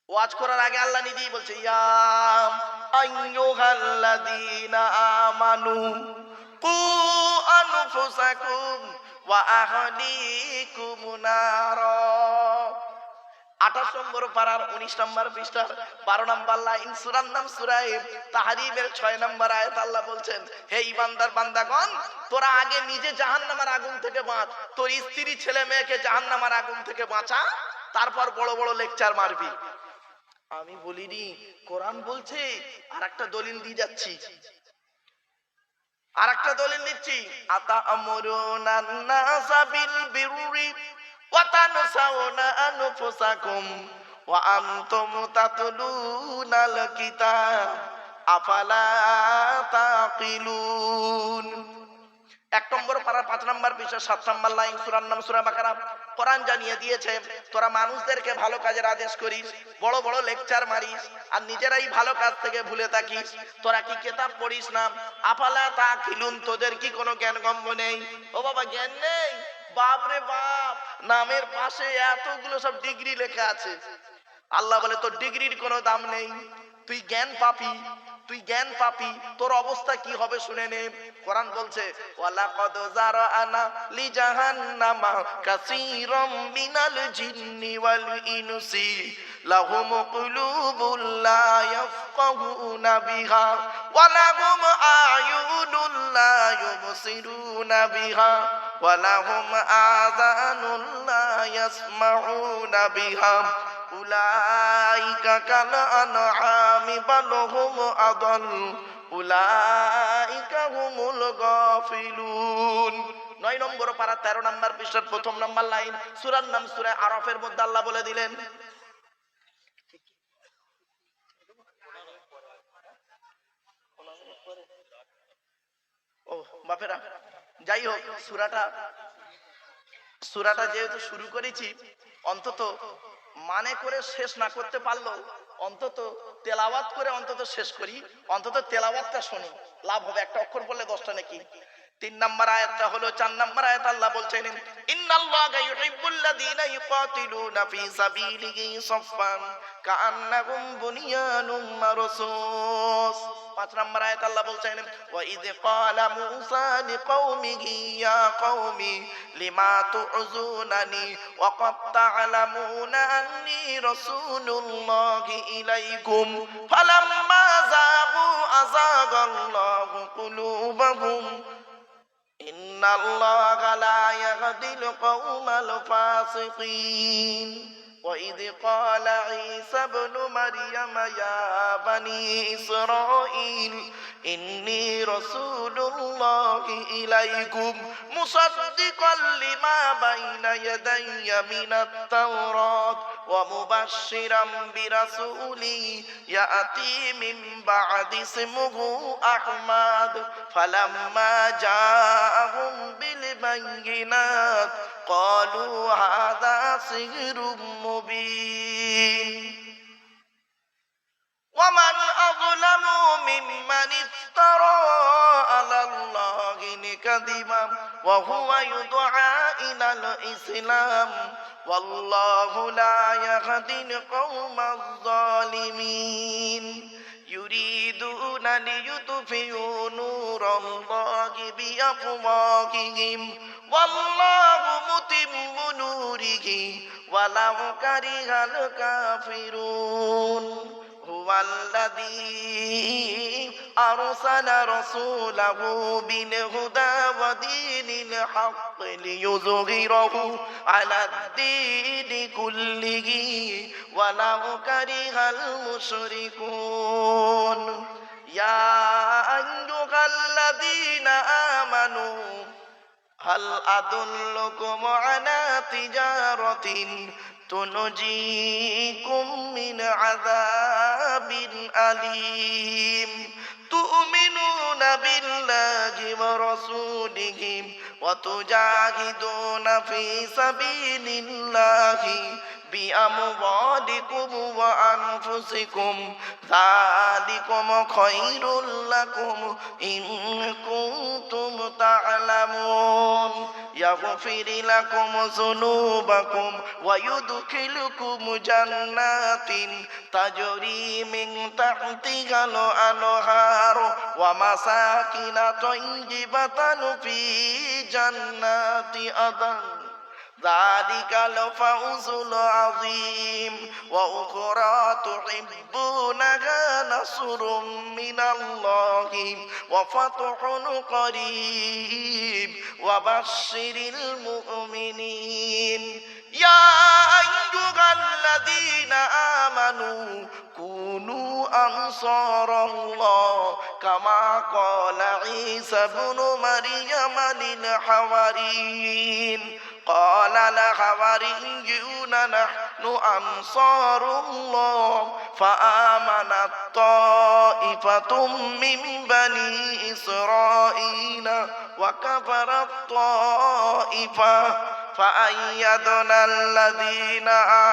ওয়াজ করার আগে আল্লাহ নিজেই বলছে ইয়া আইয়ুহাল্লাযীনা আমানু কু আনফুসাকুম ওয়া আহলিকুম নারা। 28 নম্বর পারার 19 নম্বর পৃষ্ঠার 12 নম্বর লাইন, সূরার নাম সূরা তাহরিমের 6 নম্বর আয়াত। আল্লাহ বলছেন হে ঈমানদার বান্দাগণ, তোরা আগে নিজে জাহান্নামের আগুন থেকে বাঁচ, তোর স্ত্রী ছেলে মেয়েকে জাহান্নামের আগুন থেকে বাঁচা, তারপর বড় বড় লেকচার মারবি। আমি বলিনি, কোরআন বলছে। আর একটা দলিল দিয়ে যাচ্ছি, আর একটা দলিল দিচ্ছি। আতা'মুরুনান নাসা বিল বিররি ওয়া তানসাউনা আনফুসাকুম ওয়া আনতুম তাতলুনাল কিতাব আফালা তাকিলুন। 1 নম্বর পারা 5 নম্বর পৃষ্ঠা 7 নম্বর লাইন, সূরার নাম সূরা বাকারা। কোরআন জানিয়ে দিয়েছে তোরা মানুষদেরকে ভালো কাজের আদেশ করিস, বড় বড় লেকচার মারিস, আর নিজেরাই ভালো কাজ থেকে ভুলে থাকিস। তোরা কি কিতাব পড়িস না? আফালা তাকিলুন, তোদের কি কোনো জ্ঞানগম্য নেই? ও বাবা, জ্ঞান নেই? বাপরে বাপ, নামের পাশে এতগুলো সব ডিগ্রি লেখা আছে। আল্লাহ বলে তোর ডিগ্রির কোনো দাম নেই, তুই জ্ঞান পাপি, তুই জ্ঞান পাপি, তোর অবস্থা কি হবে শুনে নে। কোরআন বলছে ওয়ালাকাদ জারানা লিজাহান্নামা কাসীরাম মিনাল জিন্নি ওয়াল ইনসি লাহুম কুলুবুল লা ইয়াফকাহুনা বিহা ওয়া লাহুম আয়ুনুল লা ইউবসিরুনা বিহা ওয়া লাহুম আযানুল লা ইয়াসমাউনা বিহা উলাইকা কাল আনআমি বাল হুম আদাল উলাইকা হুমুল গাফিলুন। 9 নম্বর পারা 13 নম্বর পৃষ্ঠার 1 নম্বর লাইন, সূরার নাম সূরা আরাফের মধ্যে আল্লাহ বলে দিলেন। ও বাপেরা, যাই হোক, সূরাটা যেহেতু শুরু করেছি, অন্তত মানে করে শেষ না করতে পারলো, অন্তত তেলাওয়াত করে অন্তত শেষ করি, অন্তত তেলাওয়াতটা শুনি, লাভ হবে। একটা অক্ষর বললে 10টা নাকি। 3 নম্বর আয়াতটা হলো, 4 নম্বর আয়াত আল্লাহ বলছেন ইন্নাল্লাহা ইউহিব্বুল্লাযীনা ইউকাতিলুনা ফী সাবিলিহি সাফফান কাআন্নাহুম বুনিয়ানুম মারসুস। 5 নম্বর আয়াত আল্লাহ বলছেন ওয়া ইয ক্বালা মূসা লিকাওমিহি ইয়া কওমি লিমা তু'যুনানি ওয়া ক্বাদ তা'লামুনা আন্নী রাসূলুল্লাহি ইলাইকুম ফালাম্মা যাগু আযাগাল্লাহু কুলুবাহুম ইন্নাল্লাহা লা ইয়াহদিল কওমাল ফাসিকিন। وإذ قال عيسى ابن مريم يا بني إسرائيل إني رسول الله إليكم مصدقا لما بين يدي من التوراة ومبشرا برسول يأتي من بعد اسمه أحمد فلما جاءهم بالبينات قالوا هذا سحر مبين ومن أظلم ممن افترى على الله كذبا وهو يدعى إلى الإسلام والله لا يهدي القوم الظالمين يريدون ليطفئوا نور الله بأفواههم ওয়াল্লাহু মুতিম্মু নূরিহি ওয়ালাউ কারিহাল কাফিরুন হুয়াল্লাযী আরসালা রাসূলাহু বিল হুদা ওয়া দীনিল হক লিইয়ুযহিরাহু আলাদ-দীনি কুল্লিহি ওয়ালাউ কারিহাল মুশরিকুন ইয়া আইয়ুহাল্লাযীনা আমানু হাল আদুল্লুকুম আলা তিজারাতিন তুনজিকুম মিন আযাবিন আলীম তু'মিনুনা বিল্লাহি ওয়া রাসূলিহি ওয়া তুজাহিদুনা ফি সাবিলিল্লাহি বিআমওয়ালিকুম ওয়া আনফুসিকুম যালিকুম খায়রুল লাকুম ইন কুনতুম তা'লামুন يغفر لكم ذنوبكم ويدخلكم جنات تجري من تحتها الأنهار ومساكن طيبة في جنات عدن ذلك الفوز العظيم وأخرى تحبونها نصر من الله وفتح قريب وبشر المؤمنين يا أيها الذين آمنوا كونوا أنصار الله كما قال عيسى ابن مريم للحواريين قال الحواريون نحن أنصار الله فآمنت طائفة من بني إسرائيل وكفرت طائفة فأيدنا الذين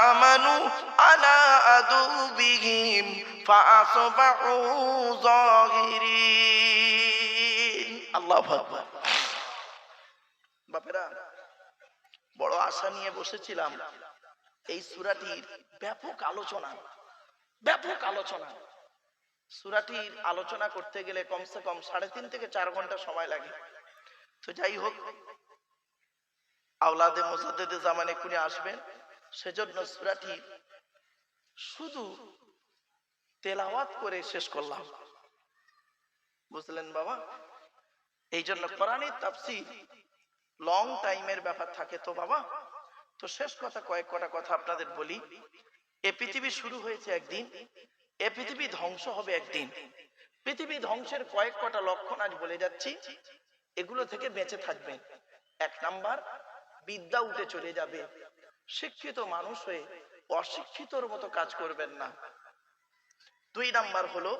آمنوا على عدوهم فأصبحوا ظاهرين الله أكبر বাপেরা বড় আশা নিয়ে বসেছিলাম এই সূরাটির ব্যাপক আলোচনা সূরাটির আলোচনা করতে গেলে কমসে কম 3.5 থেকে 4 ঘন্টা সময় লাগে। তো যাই হোক, আওলাদে মুজাদ্দিদে জামানে কোনে আসবেন, সেজন্য সূরাটি শুধু তেলাওয়াত করে শেষ করলাম, বুঝলেন বাবা। এই জন্য কোরআনের তাফসীর লং টাইমের ব্যাপার থাকে তো বাবা। তো শেষ কথা কয়েকটা কথা আপনাদের বলি। এই পৃথিবী শুরু হয়েছে একদিন, এই পৃথিবী ধ্বংস হবে একদিন। পৃথিবী ধ্বংসের কয়েকটা লক্ষণ আজ বলে যাচ্ছি, এগুলো থেকে বেঁচে থাকবেন। 1 নাম্বার, বিদ্যা উঠে চলে যাবে। শিক্ষিত মানুষ হয়ে অশিক্ষিতর মতো কাজ করবেন না। 2 নাম্বার হলো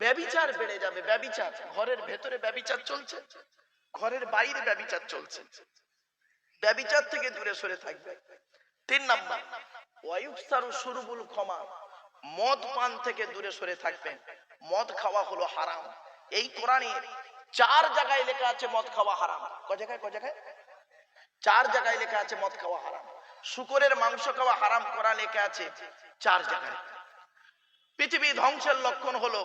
ব্যভিচার বেড়ে যাবে। ব্যভিচার, ঘরের ভেতরে ব্যভিচার চলছে, ঘরের বাইরে ব্যভিচার চলছে, ব্যভিচার থেকে দূরে সরে থাকবে। 3 নাম্বার, ওয়ায়ুকসারু শুরবুল খামর, মদ পান থেকে দূরে সরে থাকবেন। মদ খাওয়া হলো হারাম। এই কোরআনে 4 জায়গায় লেখা আছে মদ খাওয়া হারাম। কয় জায়গায়? 4 জায়গায় লেখা আছে মদ খাওয়া হারাম। শুকরের মাংস খাওয়া হারাম কোরআনে লেখা আছে 4 জায়গায়। পৃথিবী ধ্বংসের লক্ষণ হলো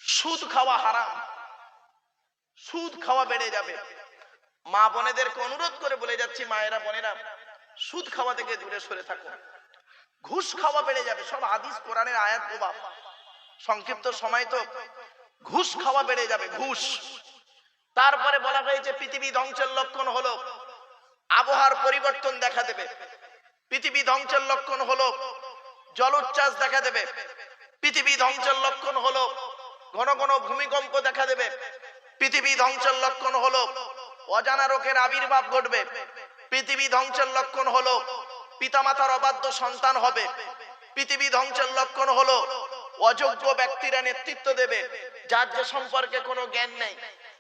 সুদ খাওয়া হারাম। সুদ খাওয়া বেড়ে যাবে। মা বোনেদেরকে অনুরোধ করে বলে যাচ্ছি, মায়েরা বোনেরা, সুদ খাওয়া থেকে দূরে সরে থাকুন। ঘুষ খাওয়া বেড়ে যাবে। সব হাদিস কোরআনের আয়াত প্রভাব, সংক্ষিপ্ত সময় তো। ঘুষ খাওয়া বেড়ে যাবে, ঘুষ। তারপরে বলা হয়েছে পৃথিবী ধ্বংসের লক্ষণ হলো আবহাওয়ার পরিবর্তন দেখা দেবে। পৃথিবী ধ্বংসের লক্ষণ হলো জলোচ্ছ্বাস দেখা দেবে। পৃথিবী ধ্বংসের লক্ষণ হলো ঘন ঘন ভূমিকম্প দেখা দেবে। পৃথিবী ধ্বংসের লক্ষণ হলো অজানা রোগের আবির্ভাব ঘটবে। পৃথিবী ধ্বংসের লক্ষণ হলো পিতামাতার অবাধ্য সন্তান হবে। পৃথিবী ধ্বংসের লক্ষণ হলো অযোগ্য ব্যক্তিরা নেতৃত্ব দেবে, যার যে সম্পর্কে কোনো জ্ঞান নেই।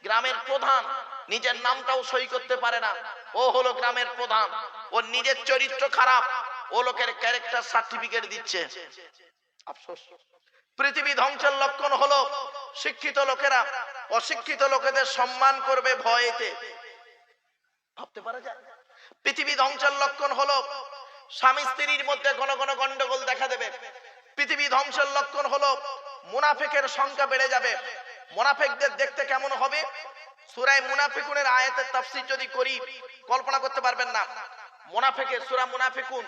গ্রামের প্রধান নিজের নামটাও সই করতে পারে না, ও হলো গ্রামের প্রধান। ওর নিজের চরিত্র খারাপ, ও লোকের ক্যারেক্টার সার্টিফিকেট দিচ্ছে। আফসোস। পৃথিবী ধ্বংসের লক্ষণ হলো শিক্ষিত লোকেরা অশিক্ষিত লোকেদের সম্মান করবে ভয়েতে। ভাবতে পারা যায়? পৃথিবী ধ্বংসের লক্ষণ হলো স্বামী স্ত্রীর মধ্যে ঘন ঘন গন্ডগোল দেখা দেবে। পৃথিবী ধ্বংসের লক্ষণ হলো মুনাফিকের সংখ্যা বেড়ে যাবে। মুনাফিকদের দেখতে কেমন হবে? সূরা মুনাফিকুনের আয়াতের তাফসীর যদি করি কল্পনা করতে পারবেন না। মুনাফিকের সূরা মুনাফিকুন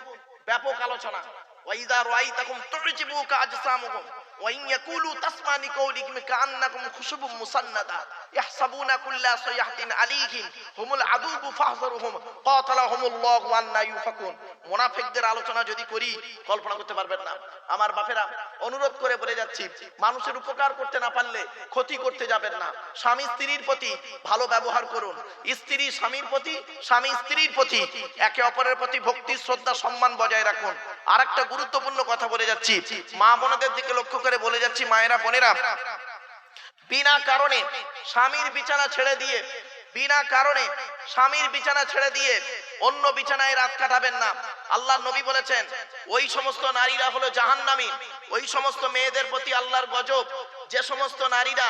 ব্যাপক আলোচনা। ওয়া ইযা রাআইতাকুম তু'জিবুকা আজসামুহুম ওয়া ইন ইয়াকুলু তাসমা' লিকাউলিহিম কাআন্নাকুম খুশুবুম মুসান্নাদা ইয়াহসাবুনা কুল্লা সাইহাতিন আলাইহিম হুমুল আদুবু ফাহযারুহুম কাতালাহুমুল্লাহু আন্না ইউফাকুন। মুনাফিকদের আলোচনা যদি করি কল্পনা করতে পারবেন না। আমার বাপেরা অনুরোধ করে বলে যাচ্ছি, মানুষের উপকার করতে না পারলে ক্ষতি করতে যাবেন না। স্বামী স্ত্রীর প্রতি ভালো ব্যবহার করুন, স্ত্রী স্বামীর প্রতি, স্বামী স্ত্রীর প্রতি, একে অপরের প্রতি ভক্তি শ্রদ্ধা সম্মান বজায় রাখুন। আর একটা গুরুত্বপূর্ণ কথা বলে যাচ্ছি, মা বোনদের দিকে লক্ষ্য করে বলে যাচ্ছি, মায়েরা বোনেরা, বিনা কারণে স্বামীর বিছানা ছেড়ে দিয়ে, বিনা কারণে স্বামীর বিছানা ছেড়ে দিয়ে অন্য বিছানায় রাত কাটাবেন না। আল্লাহর নবী বলেছেন, ওই সমস্ত নারীরা হলো জাহান্নামী। ওই সমস্ত মেয়েদের প্রতি আল্লাহর গজব, যে সমস্ত নারীরা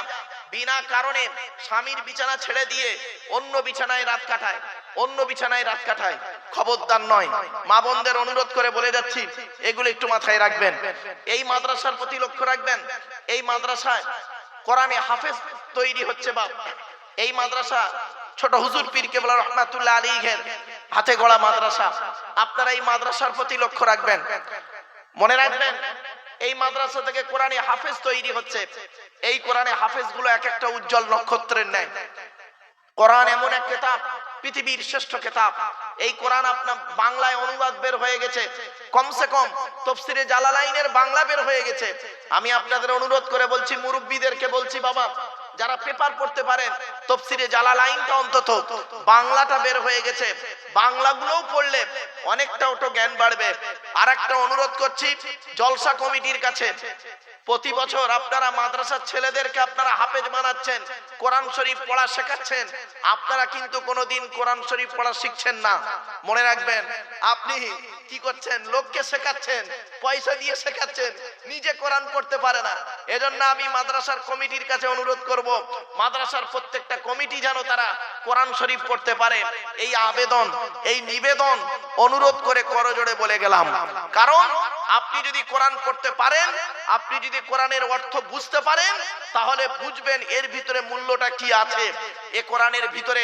বিনা কারণে স্বামীর বিছানা ছেড়ে দিয়ে অন্য বিছানায় রাত কাটায়, অন্য বিছানায় রাত কাটায়, খবরদার নয়। মা বোনদের অনুরোধ করে বলে যাচ্ছি, এগুলো একটু মাথায় রাখবেন। এই মাদ্রাসার প্রতি লক্ষ্য রাখবেন। এই মাদ্রাসায় কোরআনে হাফেজ তৈরি হচ্ছে। বাপ, এই মাদ্রাসা ছোট হুজুর পীর কেবলা রহমাতুল্লাহ আলাইহির হাতে গড়া মাদ্রাসা। আপনারা এই মাদ্রাসার প্রতি লক্ষ্য রাখবেন। মনে রাখবেন, এই মাদ্রাসা থেকে কোরআনে হাফেজ তৈরি হচ্ছে। এই কোরআনে হাফেজ গুলো এক একটা উজ্জ্বল নক্ষত্রের ন্যায়। কোরআন এমন এক কিতাব, পৃথিবীর শ্রেষ্ঠ কিতাব। এই কোরআন আপনার বাংলায় অনুবাদ বের হয়ে গেছে, কমসে কম তাফসীরে জালালাইনের বাংলা বের হয়ে গেছে। আমি আপনাদের অনুরোধ করে বলছি, মুরব্বীদেরকে বলছি, বাবা যারা পেপার পড়তে পারেন, তাফসীরে জালালাইনটা অন্তত বাংলাটা বের হয়ে গেছে, বাংলাগুলোও পড়লে অনেকটা ওটো জ্ঞান বাড়বে। আর একটা অনুরোধ করছি জলসা কমিটির কাছে, প্রতি বছর আপনারা মাদ্রাসার ছেলেদেরকে আপনারা হাফেজ বানাচ্ছেন, কোরআন শরীফ পড়া শেখাচ্ছেন, আপনারা কিন্তু কোনোদিন কোরআন শরীফ পড়া শিখছেন না। মনে রাখবেন, আপনি কি করছেন? লোককে শেখাচ্ছেন, পয়সা দিয়ে শেখাচ্ছেন, নিজে কোরআন পড়তে পারে না। এজন্য আমি মাদ্রাসার কমিটির কাছে অনুরোধ করব, মাদ্রাসার প্রত্যেকটা কমিটি যেন তারা কোরআন শরীফ পড়তে পারে। এই আবেদন, এই নিবেদন অনুরোধ করে করজোড়ে বলে গেলাম। কারণ আপনি যদি কোরআন পড়তে পারেন, আপনি যদি কোরআনের অর্থ বুঝতে পারেন, তাহলে বুঝবেন এর ভিতরে মূল্যটা কি আছে। এ কোরআনের ভিতরে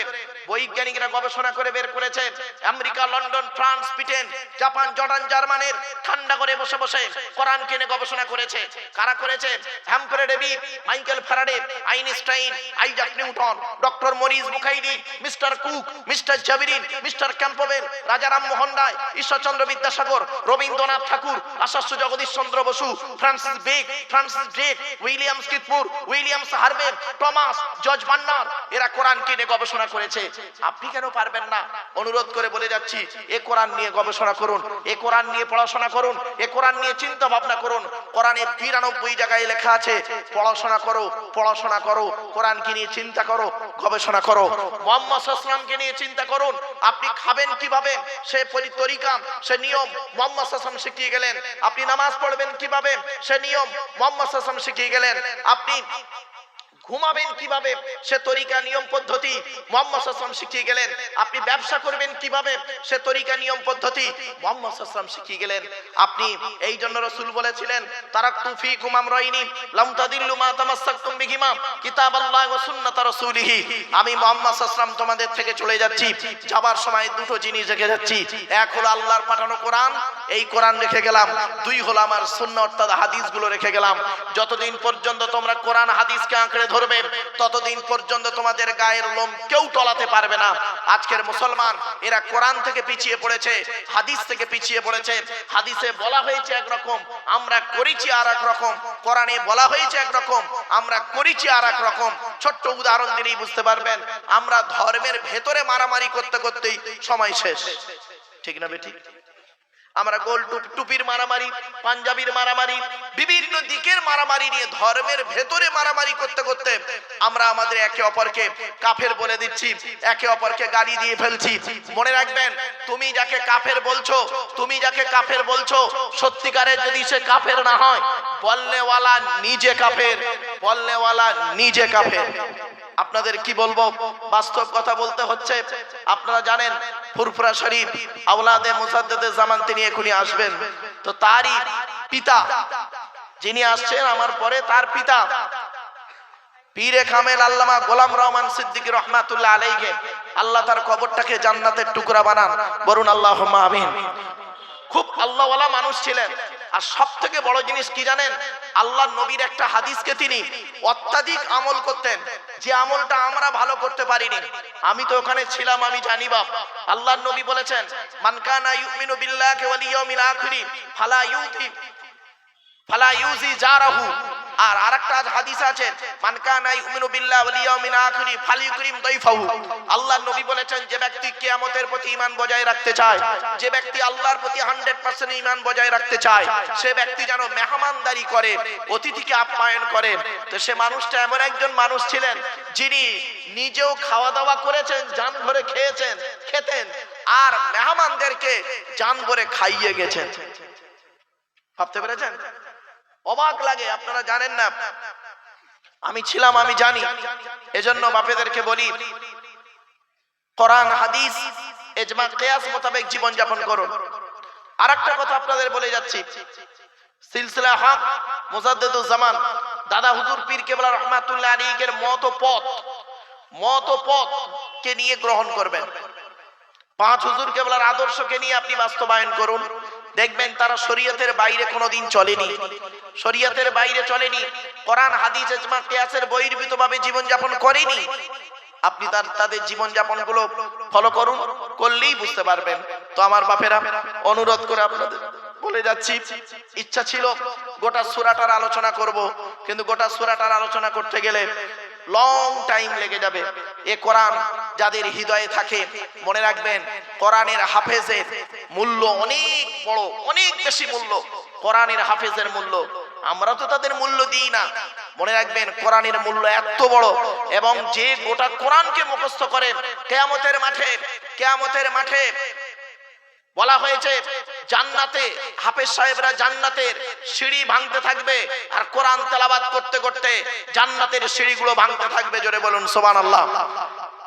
বৈজ্ঞানিকরা গবেষণা করে বের করেছে, America, London, France, Britain, Japan, Jordan, জার্মানির ঠান্ডা করে বসে বসে কোরআন কিনে গবেষণা করেছে। কারা করেছে? Humphrey David, Michael Faraday, Einstein, Isaac Newton, doctor Maurice বুখাইরি, মিস্টার কুক, মিস্টার জাবিরিন, mister Campbell, Raja Rammohan Roy, Ishwarchandra Vidyasagar, Rabindranath Tagore, Acharya Jagadish Chandra Bose, Francis Drake, William স্কিটমুর, উইলিয়ামস হার্ভে, টমাস, জর্জ বার্নার, এরা কোরআন কিনে গবেষণা করেছে। আপনি কেন পারবেন না? অনুরোধ করে বলে যাচ্ছি, এ কোরআন নিয়ে গবেষণা করুন, এ কোরআন নিয়ে পড়াশোনা করুন, এ কোরআন নিয়ে চিন্তা ভাবনা করুন। কোরআনে 92 জায়গায় লেখা আছে, পড়াশোনা করো, পড়াশোনা করো, কোরআনকে নিয়ে চিন্তা করো, গবেষণা করো। মুহাম্মদ সাল্লাল্লাহু আলাইহি ওয়াসাল্লামকে নিয়ে চিন্তা করুন, আপনি খাবেন কিভাবে সে তরিকা, সে নিয়ম মুহাম্মদ সাল্লাল্লাহু আলাইহি ওয়াসাল্লাম শিখিয়ে গেলেন। আপনি নামাজ পড়বেন কিভাবে সে নিয়ম মুহাম্মদ সাল্লাল্লাহু আলাইহি ওয়াসাল্লাম শিখিয়ে গেলেন। আপনি ঘুমাবেন কিভাবে সে তরিকা নিয়ম পদ্ধতি মুহাম্মদ সাল্লাল্লাহু আলাইহি ওয়াসাল্লাম শিখিয়ে গেলেন। আপনি ব্যবসা করবেন কিভাবে সে তরিকা নিয়ম পদ্ধতি মুহাম্মদ সাল্লাল্লাহু আলাইহি ওয়াসাল্লাম শিখিয়ে গেলেন। আপনি এই জন্য রাসূল বলেছিলেন, তারাকতু ফীকুম আমরাইনি লাম তাদিল্লু মা তামাসসাকতুম বিহিমা কিতাবাল্লাহি ওয়া সুন্নাত রাসূলিহি। আমি মুহাম্মদ সাল্লাল্লাহু আলাইহি ওয়াসাল্লাম তোমাদের থেকে চলে যাচ্ছি, যাবার সময় দুটো জিনিস রেখে যাচ্ছি। এক হলো আল্লাহর পাঠানো কোরআন, এই কোরআন রেখে গেলাম। দুই হলো আমার সুন্নাহ অর্থাৎ হাদিসগুলো রেখে গেলাম। যতদিন পর্যন্ত তোমরা কোরআন হাদিসকে আঁকড়ে ধরবে, ততদিন পর্যন্ত তোমাদের গায়ের লোম কেউ টলাতে পারবে না। আজকের মুসলমান এরা কোরআন থেকে পিছিয়ে পড়েছে, হাদিস থেকে পিছিয়ে পড়েছে। হাদিসে বলা হয়েছে একরকম, আমরা করেছি আর এক রকম। কোরআনে বলা হয়েছে একরকম, আমরা করেছি আর এক রকম। ছোট্ট উদাহরণ দিলেই বুঝতে পারবেন, আমরা ধর্মের ভেতরে মারামারি করতে করতেই সময় শেষ। ঠিক না বেঠিক? আমরা গোল টুপির মারামারি, পাঞ্জাবির মারামারি, বিভিন্ন দিকের মারামারি নিয়ে ধর্মের ভেতরে মারামারি করতে করতে আমরা আমাদের একে অপরকে কাফের বলে দিচ্ছি, একে অপরকে গালি দিয়ে ফেলছি। মনে রাখবেন, তুমি যাকে কাফের বলছো, তুমি যাকে কাফের বলছো, সত্যিকারের যদি সে কাফের না হয়, বলনেওয়ালা নিজে কাফের, বলনেওয়ালা নিজে কাফের। আপনাদের কি বলবো, বাস্তব কথা বলতে হচ্ছে। আপনারা জানেন ফুরফুরা শরীফ আওলাদে মুজাদ্দেদে জামান তিনি এখনই আসবেন, তো তারই পিতা যিনি আসছেন আমার পরে, তার পিতা পীরে কামেল আল্লামা গোলাম রহমান সিদ্দিকী রহমাতুল্লাহ আলাইহি, আল্লাহ তার কবরটাকে জান্নাতের টুকরা বানান, বলুন আল্লাহুম্মা আমিন। খুব আল্লাহওয়ালা মানুষ ছিলেন। আর সব থেকে বড় জিনিস কি জানেন, আল্লাহ নবীর একটা হাদিসকে তিনি অত্যাধিক আমল করতেন, যে আমলটা আমরা ভালো করতে পারিনি। আমি তো ওখানে ছিলাম, আমি জানি বাপ। আল্লাহর নবী বলেছেন, মান কানা ইউমিনু বিল্লাহি ওয়াল ইয়াউমিল আখির ফালা ইউজি জারাহু। আর আরেকটা হাদিস আছে, মান কানা ইউমিনু বিল্লাহি ওয়াল ইয়াউমিল আখির ফালিয়ুকরিম দাইফাহু। আল্লাহর নবী বলেছেন, যে ব্যক্তি কিয়ামতের প্রতি ঈমান বজায় রাখতে চায়, যে ব্যক্তি আল্লাহর প্রতি 100% ঈমান বজায় রাখতে চায়, সে ব্যক্তি যেন মেহমানদারি করে, অতিথিকে আপ্যায়ন করে। তো সে মানুষটা এমন একজন মানুষ ছিলেন, যিনি নিজেও খাওয়া দাওয়া করেছেন, জান ভরে খেতেন, আর মেহমানদেরকে জান ভরে খাইয়ে গেছেন। ভাবতে পেরেছেন? অবাক লাগে। আপনারা জানেন না, আমি ছিলাম, আমি জানি। এজন্য বাপেদেরকে বলি, কোরআন হাদিস ইজমা কিয়াস মোতাবেক জীবন যাপন করুন। আরেকটা কথা আপনাদের বলে যাচ্ছি, সিলসিলা হক মুজাদ্দিদুজ জামান দাদা হুজুর পীর কেবলা রহমাতুল্লাহ আলাইহির মত পথ কে নিয়ে গ্রহণ করবেন। 5 হুজুর কেবলার আদর্শকে নিয়ে আপনি বাস্তবায়ন করুন। দেখবেন তারা শরীয়তের বাইরে কোনোদিন চলেনি, শরীয়তের বাইরে চলেনি, কোরআন হাদিস ইজমা কিয়াসের বহির্ভূতভাবে জীবন যাপন করেনি। আপনি তাদের জীবন যাপন গুলো ফলো করুন, করলেই বুঝতে পারবেন। তো আমার বাপেরা, অনুরোধ করে আপনাদের বলে যাচ্ছি, ইচ্ছা ছিল গোটা সূরাটার আলোচনা করব, কিন্তু গোটা সূরাটার আলোচনা করতে গেলে লং টাইম লেগে যাবে। এ কোরআন যাদের হৃদয়ে থাকে, মনে রাখবেন কোরআনের হাফেজের মূল্য অনেক বড়, অনেক বেশি মূল্য। কোরআনের হাফেজের মূল্য আমরা তো তাদের মূল্য দিই না। মনে রাখবেন কোরআনের মূল্য এত বড়, এবং যে গোটা কোরআনকে মুখস্থ করে কিয়ামতের মাঠে বলা হয়েছে, জান্নাতে হাফেজ সাহেবরা জান্নাতের সিঁড়ি ভাঙতে থাকবে, আর কোরআন তেলাওয়াত করতে করতে জান্নাতের সিঁড়িগুলো ভাঙতে থাকবে। জোরে বলুন সুবহানাল্লাহ।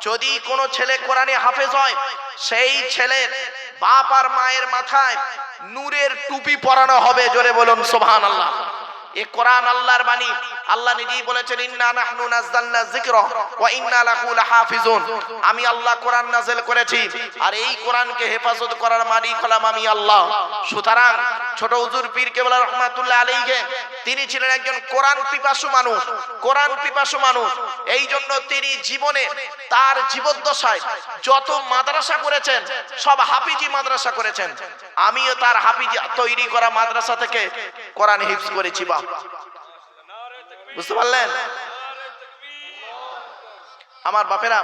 যদি কোনো ছেলে কোরআনে হাফেজ হয়, সেই ছেলের বাপ আর মায়ের মাথায় নূরের টুপি পরানো হবে। জোরে বলুন সুবহানাল্লাহ। এ কোরআন আল্লাহর বাণী। আল্লাহ নিজেই বলেছেন, ইন্না নাহনু নাযালনা যিকরা ওয়া ইন্না লাহু লাহাফিজুন। আমি আল্লাহ কোরআন নাযিল করেছি, আর এই কোরআনকে হেফাজত করার মালিক হলাম আমি আল্লাহ। সুতরাং ছোট হুজুর পীর কেবলা রহমাতুল্লাহ আলাইহি, তিনি ছিলেন একজন কোরআন পিপাসু মানুষ। এই জন্য তিনি জীবনে তার জীবদ্দশায় যত মাদ্রাসা করেছেন, সব হাফিজি মাদ্রাসা করেছেন। আমিও তার হাফিজি তৈরি করা মাদ্রাসা থেকে কোরআন হিফজ করেছি। বা বুঝতে পারলেন আমার বাপেরা,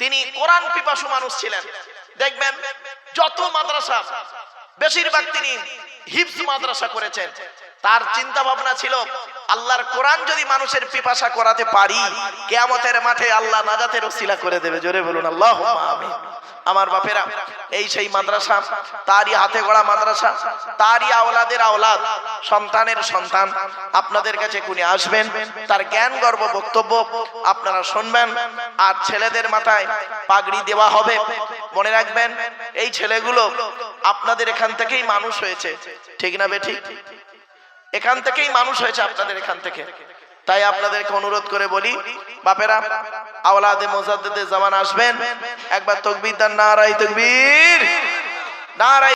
তিনি কোরআন পিপাসু মানুষ ছিলেন। দেখবেন যত মাদ্রাসা, বেশিরভাগ তিনি হিফজ মাদ্রাসা করেছেন। তার চিন্তা ভাবনা ছিল, আল্লাহর কোরআন যদি মানুষের পিপাসা করাতে পারি, কিয়ামতের মাঠে আল্লাহ নাজাতের ওসিলা করে দেবে। জোরে বলুন আল্লাহুম্মা আমিন। আমার বাপেরা, এই সেই মাদ্রাসা, তারই হাতে গড়া মাদ্রাসা, তারই আওলাদের আওলাদ, সন্তানের সন্তান আপনাদের কাছে কুনি আসবেন, তার জ্ঞান গর্ব বক্তব্য আপনারা শুনবেন, আর ছেলেদের মাথায় পাগড়ি দেওয়া হবে। মনে রাখবেন, এই ছেলেগুলো আপনাদের এখান থেকেই মানুষ হয়েছে, ঠিক না বেঠিক? এখান থেকেই মানুষ হয়েছে, আপনাদের এখান থেকে। তাই আপনাদেরকে অনুরোধ করে বলি, বাপেরা, আওলাদে মুজাদ্দিদে জামান আসবেন, একবার তাকবীর দেন, নারায়ে তাকবীর, নারায়ে